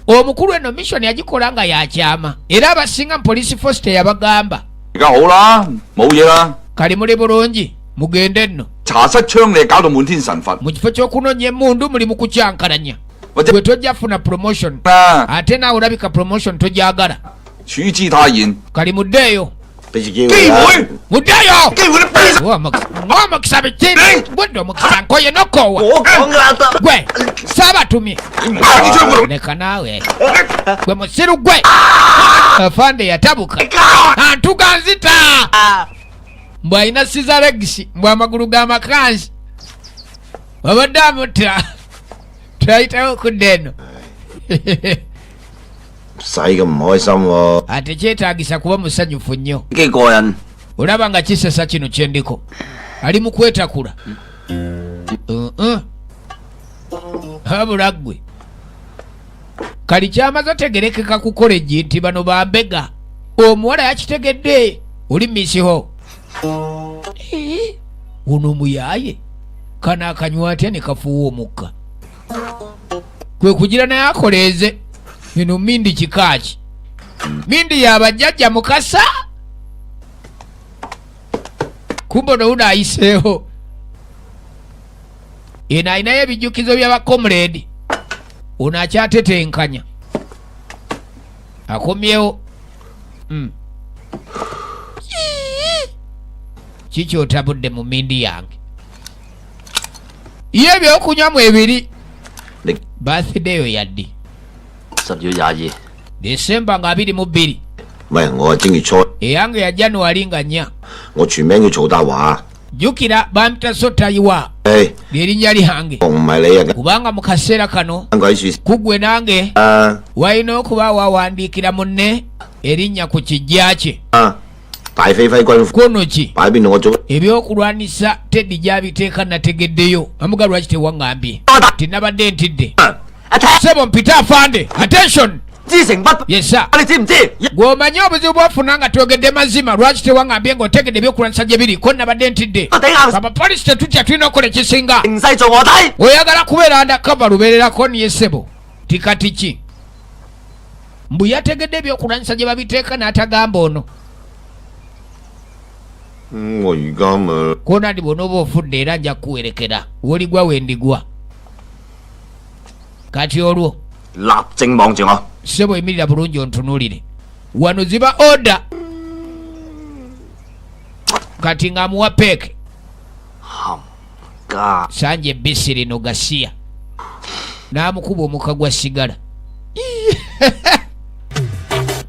S1: omukulu eno mission yagikola nga yakyama era abasinga mu police force teyabagamba
S2: 而家好啦，冇嘢啦。
S1: kali muli bulungi mugende nno
S2: 茶室槍你搞到滿天神佛
S1: mu kifo ky'okunoonya emmundu muli mu kukyankalanya gwe tojja funa promotion
S2: 啦，
S1: ate naawe olabika promotion togyagala
S2: 處之泰然。
S1: kali muddeeyo
S5: 俾次機
S2: 機
S5: 會啦。
S2: 會，
S1: muddeeyo
S2: 機會你俾
S1: ng'omukisa bitini gwedde omukisa nkoye nokoowa
S5: 我講㗎得。
S1: gwe saabatumye
S2: 你唔行呢張嗰度。
S1: leka naawe gwe musiru gwe afande yatabuka antuga nzita mbw alina sizalegisi mbw amagulu g'amakansi wabadde amutta twayitawo okudda eno
S5: 唔使咁唔開心喎。
S1: ate kyetaagisa kuba musanyufu nnyo
S7: 幾過癮，
S1: olaba nga kisesa kino kyendiko ali mu kwetakula habula ggwe kali kyamaze otegerekeka ku koleji nti bano bambega omuwala yakitegedde oli misiho uno muyaaye kana akanywa atya ne kafuuwa omukka kwe kugira naye akoleeze eno mindi kikaaki mindi yabajjajja mukasa kumbe no uno ayiseewo eno alinayo ebijjukizo by'abakomuledi ono akyatetenkanya akomyewo kikyotabudde mu mindi yange ye ebyokunywamu ebiri birthday yaddi
S7: 10月22，
S1: Desemba nga 22
S5: 喂，我係正月初，
S1: eyange ya January nga 4
S5: 我全名叫曹達華，
S1: jukira bampita sotayiwa lyerinnya lihange kubanga mu kaseera kano kugwe nange walina okuba wawandiikira munne erinnya ku kijja kye kono ki ebyokulwanisa Teddy gyabiteeka nategeddeyo amuga lwaki tewaŋŋambye tinabadde ntidde sebo mpita afande attention yesa gw'omanyi obuzibu bwofuna nga twogedde mazima lwaki tewaŋŋambye ng'otegedde ebyokulwanisa gye biri ko nabadde ntidde abapolisi tetutya tulina okukola ekisinga oyagala kubeera ndakava lubeererako niye sebo tikati ki mbu yategedde ebyokulwanisa gye babiteeka n'atagamba ono kona ndi bonoba ofudde era nja kuwerekera woligwa wendigwa kati olwo sebo emirira bulungi ontunuulire wano ziba oda kati ng'amuwa peeke sanje ebbisi lino gasiya n'amukuba omuka gwa sigala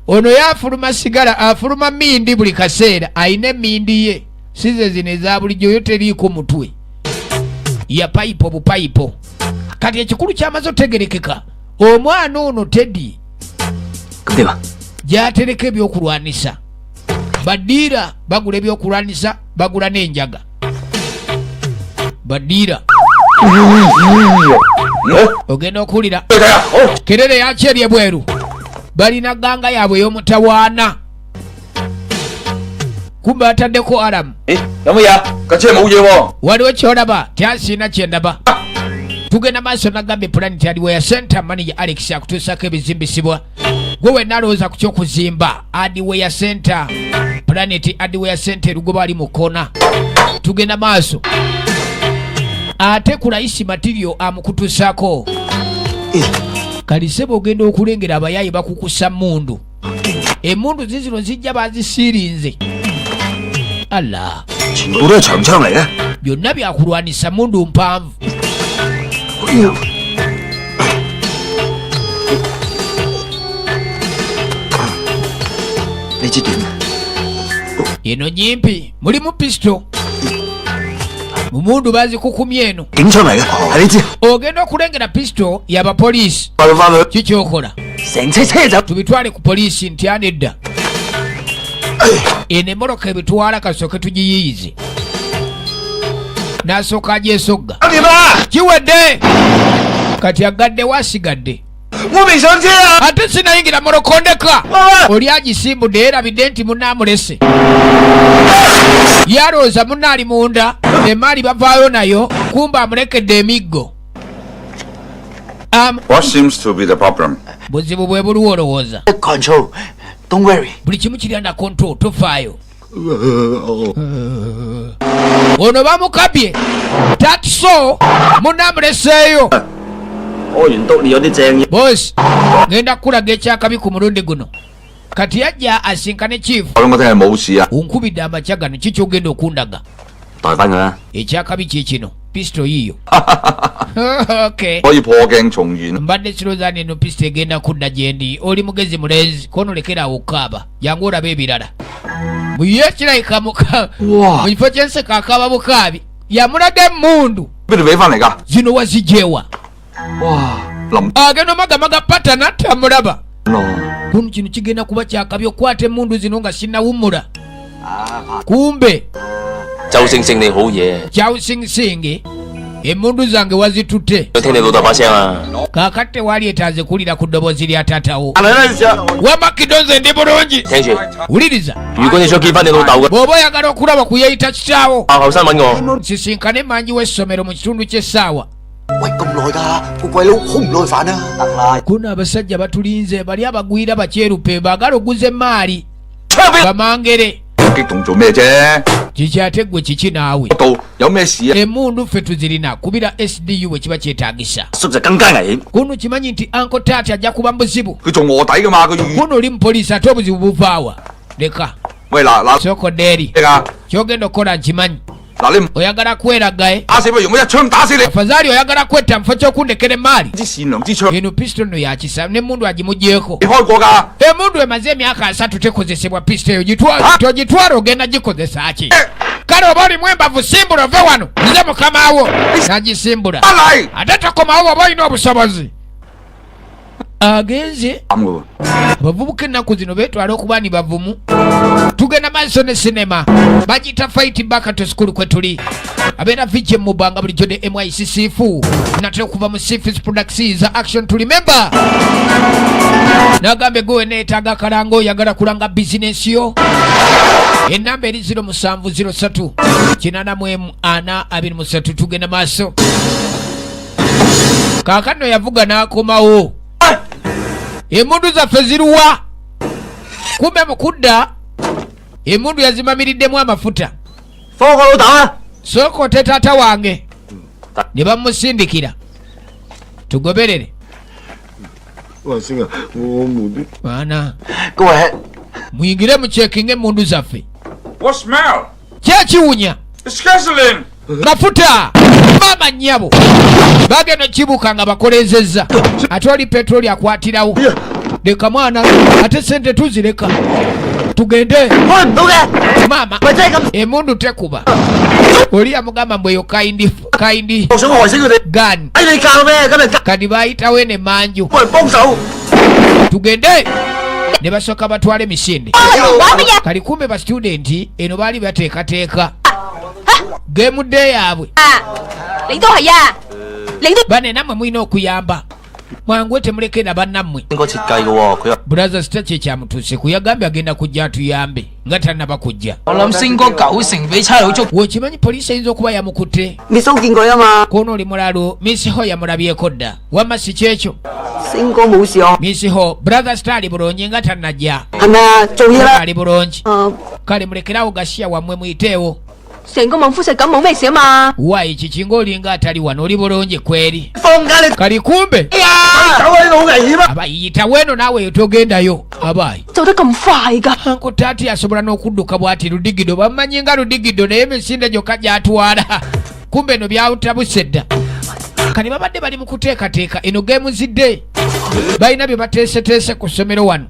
S1: ono yafuluma sigala afuluma mindi buli kaseera ayina emindi ye size zino eza bulijjo yo teriiko mutwe ya payipo bupayipo kati ekikulu kyamaze otegerekeka omwana ono Teddy gyatereka ebyokulwanisa badiira bagula ebyokulwanisa bagula n'enjaga badiira ogenda okuwulira kerere yakyerye bweru balina ganga yaabwe ey'omutawaana kumbe bataddeko alamu waliwo kyolaba tyasiina kyendaba tugenda maaso nagambye Planet Hardware Center manager Alex akutuusako ebizimbisibwa gwe wenna alowooza ku kyokuzimba Hardware Center Planet Hardware Center lugoba ali mu kona tugenda maaso ate ku layisi material amukutuusako kalisebo ogenda okulengera abayayi bakukusa mundu emundu zizino zijja bazisiirinze Allah byonna byakulwanisa mundu mpanvu eno nyimpi mulimu pisto mumundu bazikukumya eno ogenda okulengera pisto y'abapoliisi kikyokola tubitwale ku poliisi nti anedda eno emmotoka ebitwala kasooke tugiyiyize n'asooka agyesogga kiwedde kati agaddewo asigadde ate sinayingira molokondeka oli agisimbudde yerabidde nti munaamulese yalowooza munaali munda emaali bavaayo nayo kumba amulekedde emiggo buzibu bwe buliwo olowooza buli kimu kirya na control tofaayo ono bamukabye takiso munaamuleseeyo bosi ngenda kukulaga ekyakabi ku mulundi guno kati yajja asinkane chief unkubidde amakya gano kikyogenda okundaga ekyakabi kikino pisto yiyo okay mbadde kirowooza neno pisto egenda kudda gyendi oli mugezi mulenzi konolekera okukaaba jangu olaba ebirala muye kirayika mu kifo kyenseka akaaba bukaabi yamulaga emmundu zino wazijewa agenda omagamaga patana tamulaba kuno kino kigenda kuba kyakabi okwata emmundu zino nga sinnawummula kumbe kyawusingisingi emmundu zange wazitutte kakati tewali etaaze kulira ku ddoboozi lya taatawo wamakidonze ndi bulungi wuliriza bw'oba oyagala okulaba kuyeyita kitaawo sisinkane manji w'essomero mu kitundu ky'essaawa kuno abasajja batulinze bali abagwira bakyerupe baagala oguza emaali bamangere kikyate gwe kiki naawe emmundu ffe tuzirina kubira SDU bwe kiba kyetaagisa kuno kimanyi nti anko taati ajja kuba muzibu kuno oli mupoliisi ate obuzibu buvaawa leka sokodde eri kyogenda okukola nkimanyi oyagala kweragaye afazaali oyagala kwetta mufo kyokundekera emaali eno pisto no yakisa nemmundu agimugyeko emmundu emaze emyaka 3 tekozesebwa pisto eyo togitwala ogenda gikozesa ki kale oba oli mwembavu simbula ove wano nze mukamawo nagisimbula ate tokomawo oba olina obusobozi agenze abavubuka ennaku zino betwala okuba ni bavumu tugenda maaso ne sinema bagita fight back to school kwe tuli abeera vije mubanga bulijjo ne MICC4 natera okuva mu Sifis Productions action to remember nagambe gwe neetaaga kalanga oyagala kulanga bizinesi yo enamba eri 0703 88423 tugenda maaso kaakano yavuga n'akomawo emundu zaffe ziruwa kumbe mukudda emundu yazimamiriddemu amafuta sooka ote taata wange ne bamusindikira tugoberere baana muyingire mucekinga emundu zaffe kyekiwunya mafuta mama nnyabo bagenda kibuka nga bakolezezza ate oli petroli akwatirawo leka mwana ate sente tuzireka tugende mama emundu tekuba oli yamugamba mbweyo kaindi gani kadi bayitawo ene manju tugende ne basooka batwala emisinde kali kumbe ba studenti eno baali bateekateeka game day yaabwe bane nammwe mulina okuyamba mwangu temuleke na bannammwe brother sita kyekyamutuuse kuyagambye agenda kujja atuyambe nga tannaba kujja wokimanyi poliisi eyinza okuba yamukutte kono oli mulalo Miss Ho yamulabyeko dda wamma si kyekyo Miss Ho brother sita ali bulungi nga tannajja ali bulungi kale mulekerawo gasiya wammwe muyiteewo wayi kikinga olinga atali wano oli bulungi kweri kali kumbe abayiyita weno naawe yotogendayo abayi anko taati asobola n'okudduka bwati ludigido bamumanyi nga ludigido naye emisinde gyokka gyatwala kumbe eno byawutabuse dda kali babadde bali mu kuteekateeka eno geemu zidde balina bye bateeseteese ku ssomero wano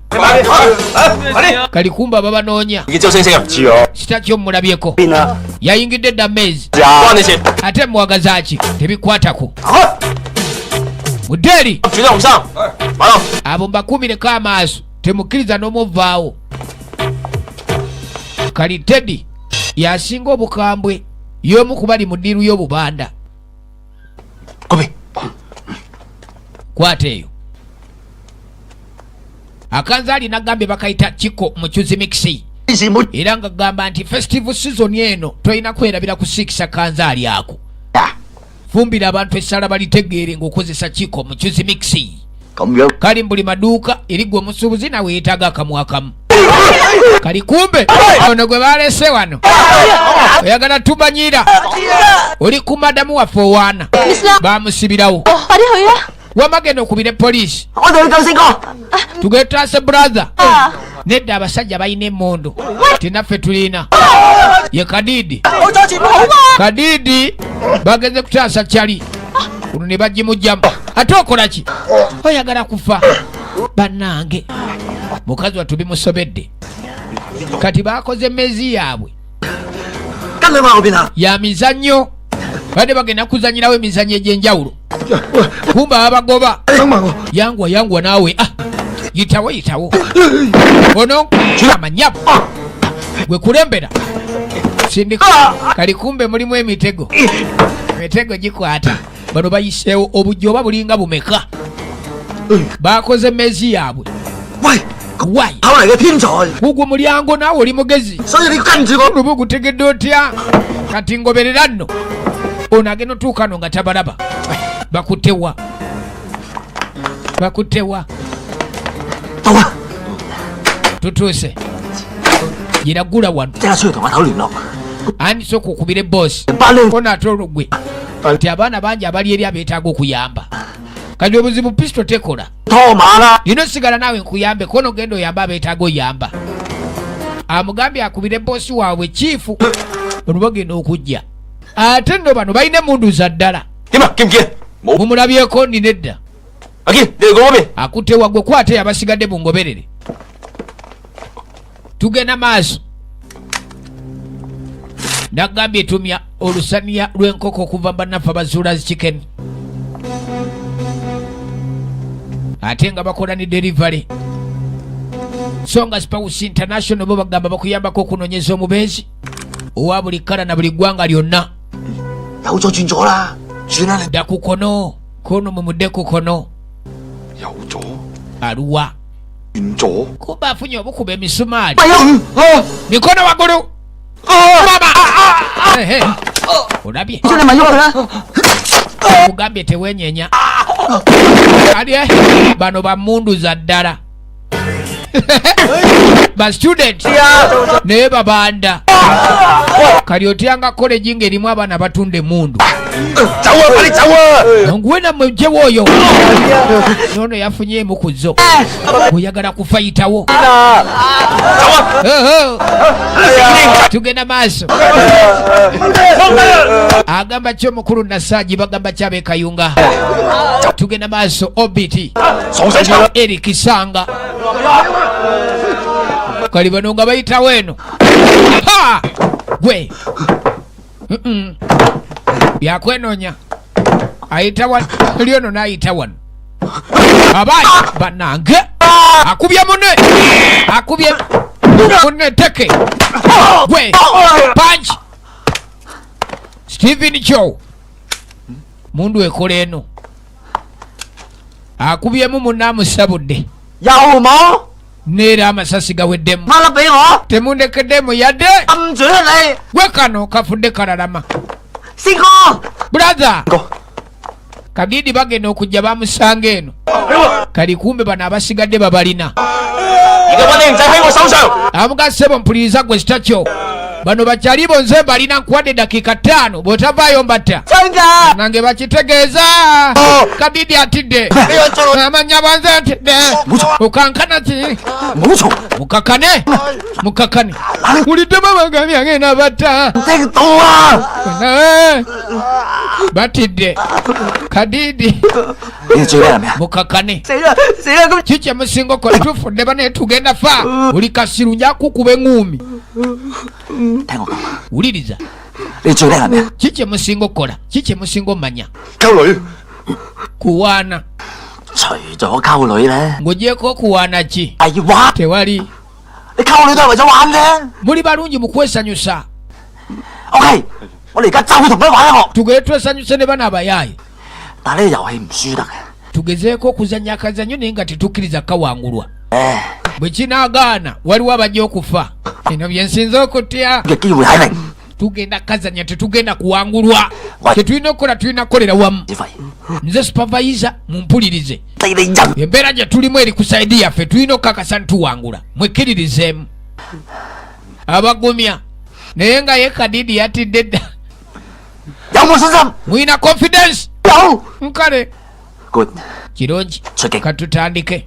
S1: kali kumba babanoonya sitakyo mulabyeko yayingidde dda meezi ate muwagazaki tebikwatako muderi abo mbakumireko amaaso temukkiriza n'omuvaawo kali Teddy yasinga obukambwe y'omu ku bali mu ddiiru y'obubanda kwata eyo akanzaali nagambye bakayita Kiko Muchuzi Mixi era nga gamba nti festival season eno toyina kwerabira ku 6 akanzaali ako fumbira abantu essala balitegeere ng'okozesa Kiko Muchuzi Mixi kali mbuli maduuka erigwe omusuubuzi nawe yeetaaga akamu akamu kali kumbe ono gwe balese wano oyagala tumanyira oli ku madamu waffe owaana bamusibirawo wamagenda okubira poliisi tugetaase brother nedda abasajja balina emmondo tinaffe tulina ye Kadidi bagenze kutaasa kyali kuno ne bagimugjamu ate okolaki oyagala kufa bannange mukazi wattu bimusobedde kati bakoze emmeezi yaabwe ya mizannyo badde bagenda kuzanyirawo emizannyo egy'enjawulo kumba babagoba yangwa naawe yitawo ono amanyapo gwe kulembera sindika kali kumbe mulimu emitego gikwata bano bayiseewo obujja oba bulinga bumeka bakoze emmeezi yaabwe gugwe mulyango naawe oli mugezi oba ogutegedde otya kati ngoberera nno ono agenda otuukano nga tabalaba bakuttewa tutuuse giragula wano andi soka okubira eboosi ono ate olugwe nti abaana bangi abali eri abeetaaga okuyamba kati obuzibu pisto tekola lino sigala naawe nkuyambe kono genda oyamba abeetaaga oyamba amugambye akubira eboosi waabwe chiifu ono bagenda okujja ate nno bano balina emundu za ddala mumulabyeko nina edda akutewa gwe kwate abasigadde bungoberere tugenda maaso Nagambye etumya olusaniya lw'enkoko okuva bannafa Bazula's Chicken. Ate nga bakola ne delivery. Songa Spouse International bo bagamba bakuyambako okunoonyeza omubeezi owa buli kkala na buli ggwanga lyonna.
S5: 有咗轉咗啦，算啦你。
S1: Dda ku kono, kono mumudde ku kono.
S5: 有咗
S1: Aluwa.
S5: 轉咗。
S1: Kuba afunye obukuba emisumaali.
S5: 哎呀！
S1: Mikono waggulu. Mama. Olabye.
S8: 叫你咪喐佢啦。
S1: Kugambye teweenyeenya. Alye bano bamunduza ddala. Ba student naye babanda. Kali otyanga college ng'erimu abaana batunda emmundu.
S5: 走啊！快啲走啊！
S1: Onguwe nammwe mugyewo oyo. N'ono yafunye emu ku zo. Oyagala kufayitawo. Tugenda maaso. Agamba ky'omukulu Nasaaji bagamba ky'ab'e Kayunga. Tugenda maaso Obiti. Eric Sanga. Kali bano nga bayitawo eno. Ha! Gwe. Byakwenoonya. Ayita wano. Lyono n'ayita wano. Abayi bannange. Akubye munne. Akubye munne teke. Gwe. Punch. Stephen Chow. Mundu ekola eno. Akubyemu munne amusabudde.
S7: 有冇？
S1: Neera amasasi gaweddemu.
S7: 孖粒俾我，
S1: Temundekeddemu yadde.
S7: 撳住啦你，
S1: Gwe kano kafudde kalalama.
S7: 先哥。
S1: Brother. Kadidi bagenda okujja bamusanga eno. Kali kumbe bano abasigadde babalina.
S5: 而家揾你唔使喺我手上。
S1: Amugasebo mpuliriza gwe sitakyo. Bano bakyali bonze balina nkuwadde dakiika 5 bw'otavaayo mbatta.
S7: 真㗎。
S1: Nange bakitegeeza. Kadidi atidde. Amanya bwanze atidde. Mukankana ki?
S5: 唔好嘈，
S1: Mukakane. Mukakane. Uliddemu amagambye agenda batta.
S5: 聽到啊！
S1: Batidde. Kadidi.
S5: 你最叻係咩啊？
S1: Mukakane.
S7: 死啦死啦咁。
S1: Kiki emusinga okola tufudde bane tugenda fa. Buli kasiru nja kukuba eŋŋumi.
S5: 聽我講，
S1: Wuliriza.
S5: 你最叻係咩啊？
S1: Kiki emusinga okola? Kiki emusinga omanya?
S5: 溝女。
S1: Kuwaana.
S7: 除咗溝女咧，
S1: Ng'ogyeko okuwaana ki?
S7: 係玩。
S1: Tewali.
S7: 你溝女都係為咗玩啫。
S1: Muli balungi mu kwesanyusa.
S7: OK，我哋而家就同佢玩一學。
S1: Tugende twesanyuse ne bano abayaaye.
S7: 但係呢個遊戲唔輸得嘅。
S1: Tugezeeko okuzannya akazannyo naye nga tetukkiriza kawangulwa.
S7: 誒，
S1: Bwe kinaagaana waliwo abajja okufa. Bino bye nsinze okutya.
S7: 嘅機會喺零。
S1: Tugenda kazannya tetugenda kuwangulwa.
S7: Wai.
S1: Tetulina okukola tulina kukolera wamu.
S7: 指揮，
S1: Nze supervisor mumpulirize.
S7: 地利人。
S1: Embeera gye tulimu eri ku saidi yaffe tulina okukakasa nituwangula. Mwekkiririzeemu. Abagumya. Naye nga ye Kadidi yatidde dda.
S7: 有冇信心？
S1: Muyina confidence.
S7: 有。
S1: Nkale.
S7: Good，
S1: Kirungi.
S7: 出擊。
S1: Katutandike.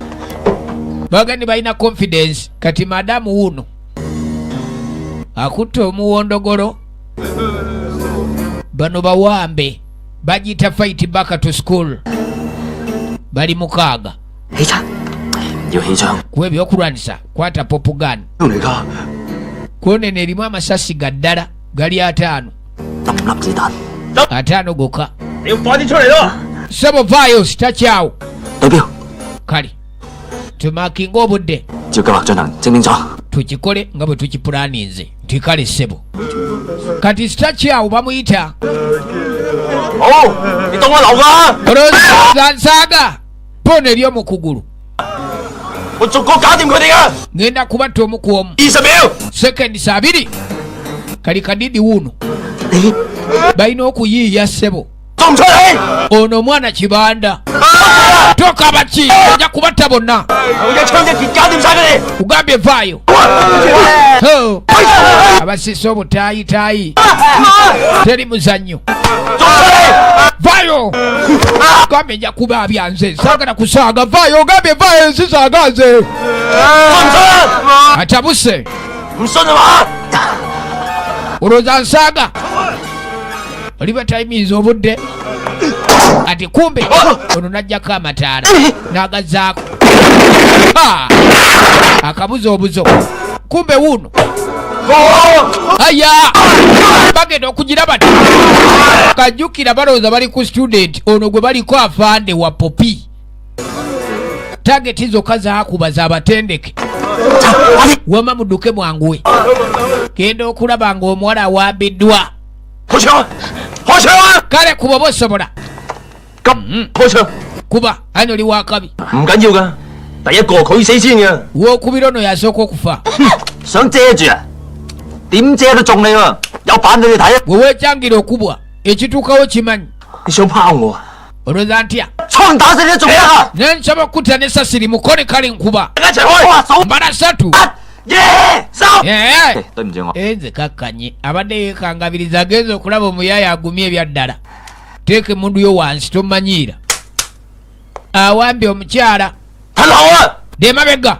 S1: Bagandi balina confidence. Kati madamu wuno akutte omuwondogolo. Bano bawambe bagiyita fight back to school. Bali mukaaga.
S7: 起槍，要起槍。
S1: Kuba ebyokulwanisa kwata popugani.
S5: 嚟㗎，
S1: Kwonene erimu amasasi ga ddala gali 5.
S7: 抌粒子彈。
S1: 5 gokka.
S5: 你要快啲出嚟咯！
S1: Ssebo vaayo sitakyawo.
S7: 對標，
S1: Kale tumakinga obudde
S7: 照計劃進行，精靈咗。
S1: tukikole nga bwe tukipulaninze nti kale ssebo. Kati sitakyawo bamuyita
S5: 好，你當我流㗎，
S1: Nsaaga pona ery'omu kugulu.
S5: 我逐個搞掂佢哋㗎。
S1: Ngenda kubatta omu ku omu.
S5: 20秒，
S1: Seconds 2. Kali Kadidi wuno
S7: 你
S1: balina okuyiiya ssebo.
S5: 仲唔出嚟？
S1: Ono omwana kibanda. Toka abaki ojja kubatta bonna.
S5: 我一槍一拳搞掂晒佢哋。
S1: Kugambye vaayo. Ho. Abasise obutaayitaayi. Teri muzannyo.
S5: 仲出嚟！
S1: Vaayo. Gambye nja kuba abyanze. Saagala kusaaga. Vaayo ogambye vaayo ensi saaga nze.
S5: 信唔信？
S1: Atabuse.
S5: 唔信啊嘛？
S1: Olowooza nsaaga. Oli batayimiza obudde. Ati kumbe ono najjako amataala n'agazaako. Akabuzo obuzo. Kumbe wuno aya bagenda okugira bati kajjukira balowooza bali ku student ono gwe baliko afande wa popi tageti zokka zaakuba z'abatendeke wama mudduke mwanguwe genda okulaba ng'omuwala awambiddwa kale kuba oba osobola kuba ani oli wakabi
S5: 唔緊要㗎，第一個佢死先嘅。
S1: wokubira ono yasooka okufa
S7: 想遮住啊？點遮都中你喎！有版俾你睇啊！
S1: bwe weekyangira okubwa ekituukawo kimanyi
S5: 你想拋我啊？
S1: olowooza ntya
S7: 槍打死你都仲得啊！
S1: ne nsobola okutta n'essasi limukole kale nkuba
S5: 一齊開！
S7: 手
S1: mbala ssatu
S7: 耶三，
S1: 對
S7: 唔住我。
S1: nze kakkanye abadde yeekangabiriza agenza okulaba omuyaayo agumye ebyaddala teeka emundu yo wansi tomanyiira awambye omukyala
S5: 睇樓啊！
S1: demabega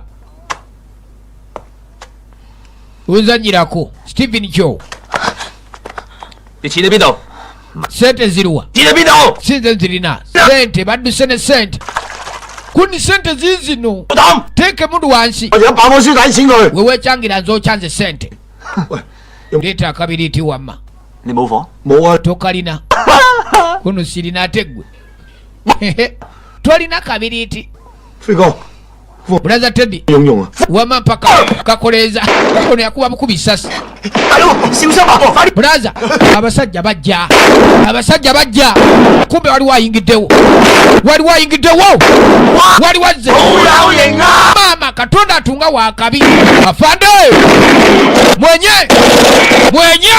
S1: uzanyirako Stephen Kyo
S5: 你錢喺邊度？
S1: sente ziruwa
S5: 錢喺邊度？
S1: sinze nzirina sente badduse ne sente kuni sente ziizino
S5: 我抌！
S1: teeka emundu wansi
S5: 我而家辦公書抵錢佢。
S1: weweekyangira nze okyanze sente
S5: 喂，
S1: leeta akabiriiti wamma
S7: 你冇火？
S5: 冇啊！
S1: tokalina kuno sirina ate ggwe tolina kabiriiti
S5: 飛哥，
S1: bulaza tedi
S5: 用用啊！
S1: wama mpaka kakoleeza ono yakuba bukubi ssasi
S5: 大佬，小心啊！快啲！
S1: bulaza abasajja bajja abasajja bajja kumbe waliwo ayingiddewo waliwo ayingiddewo waliwo azze
S5: 好有型啊！
S1: maama katonda atunga wakabi afande mwenye mwenye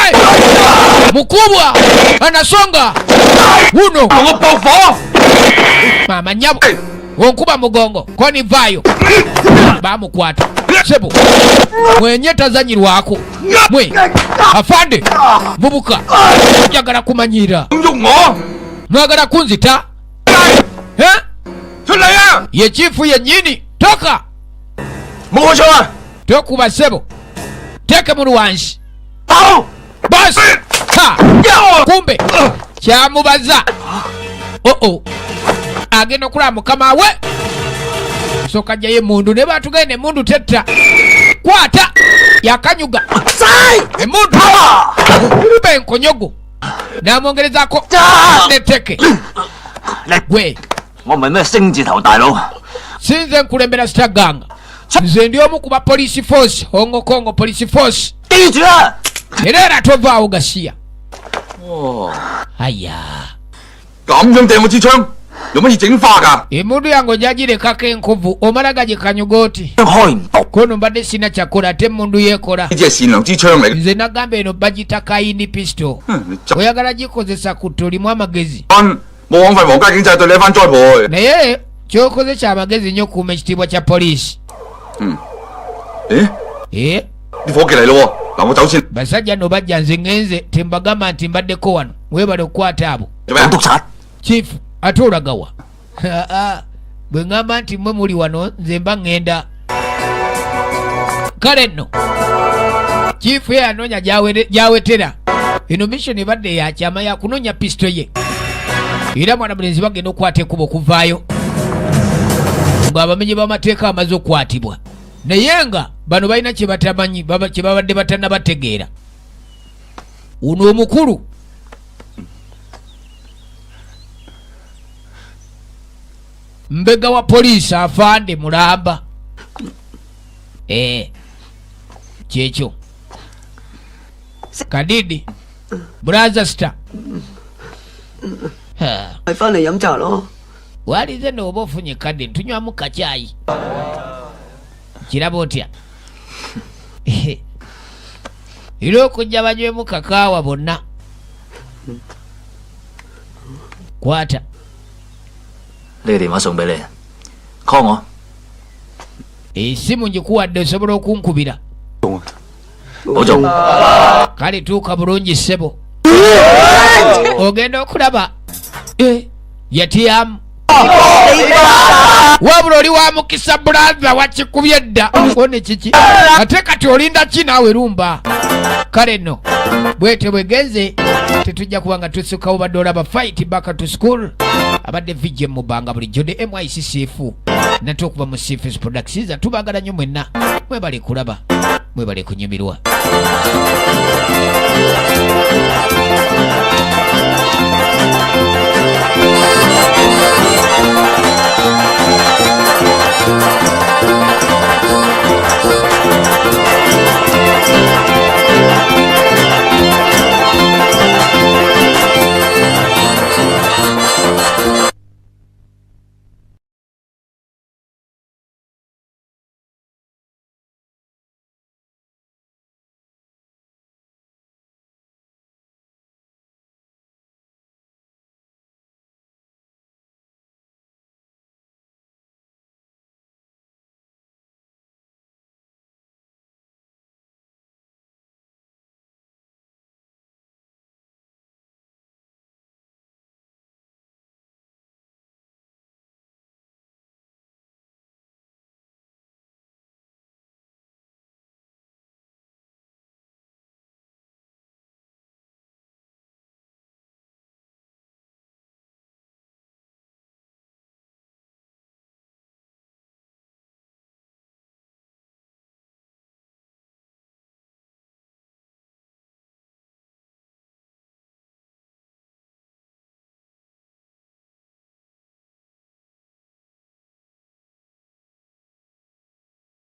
S1: mukubwa anasonga wuno
S5: 同我駁火！
S1: maama nyabo onkuba mugongo koni vayo bamukwata sebo mwenye tazanyirwako mwe afande mubuka njagala kumanyira
S5: 咁喐我，
S1: mwagala kunzita eh?
S5: 出嚟啊！
S1: ye chifu yennyini toka
S5: 冇開槍啊！
S1: tokuba sebo teke munu wansi
S5: 跑！
S1: basi ha kumbe kyamubaza oo agenda okulaba mukama we soka jjayo emundu ne batugenda emundu tetta kwata yakanyuga emundu benkonyogo namwongerezako neteke gwe
S7: 我唔係咩星字頭大佬，
S1: sinze nkulembera sitaganga nze ndi omu ku ba police force Hong Kong police force
S7: 記住啊！
S1: era era tovaawo gasiya aya
S2: 咁樣掟我支槍，有乜嘢整花㗎？
S1: emundu yange ojagirekako enkovu omala gagikanyuga oti
S7: 開唔到，
S1: kono mbadde sina kyakola ate emundu yeekola
S2: 呢支係善良支槍嚟嘅。
S1: nze nagamba eno bagita kayindi pistol
S2: 你執
S1: oyagala gikozesa ku tolimu amagezi
S2: 翻冇枉費皇家警察對你一番栽培。
S1: naye kyokoze kyamagezi nnyo okuuma ekitiibwa kya poliisi
S2: 咦？啲伙計嚟咯喎！嗱，我走先。
S1: basajja nno bajja nze ŋŋenze tembagamba nti mbaddeko wano weebale okukwata abo
S2: 做咩啊？
S7: 督察，
S1: chifu ate olagawa bwe ŋŋamba nti mmwe muli wano nze mba ŋŋenda kale nno chifu ye anoonya gyawetera eno mission ebadde yakyama yakunoonya pisito ye era mwana mulenzi bagenda okukwata ekkuba okuvaayo ng'abamenyi b'amateeka bamaze okukwatibwa naye nga bano balina kye batamanyi kye babadde batannabategeera uno omukulu mbega wa poliisi afande mulamba kyekyo kadidi brother star
S6: 係翻嚟飲茶咯。
S1: walize nooba ofunye kadde ntunywamu kacyayi kiraba otya era okujja banywemu kakaawa bonna kwata
S7: 呢個電話送俾你，call 我。
S1: esimu ngikuwadde osobola okunkubira
S7: 保重。
S1: kale tuuka bulungi ssebo ogenda okulaba yatyamu wabula oli wa mukisa bulaza wakikubye dda one kiki ate kati olinda ki naawe lumba kale nno bwete bwegenze tetujja kuba nga tusukawo badde olaba fight back to school abadde vije mubanga bulijjo ne MICCF nate okuva mu CFS Productions tubagala nnyo mwenna mwebale kulaba mwebale kunyumirwa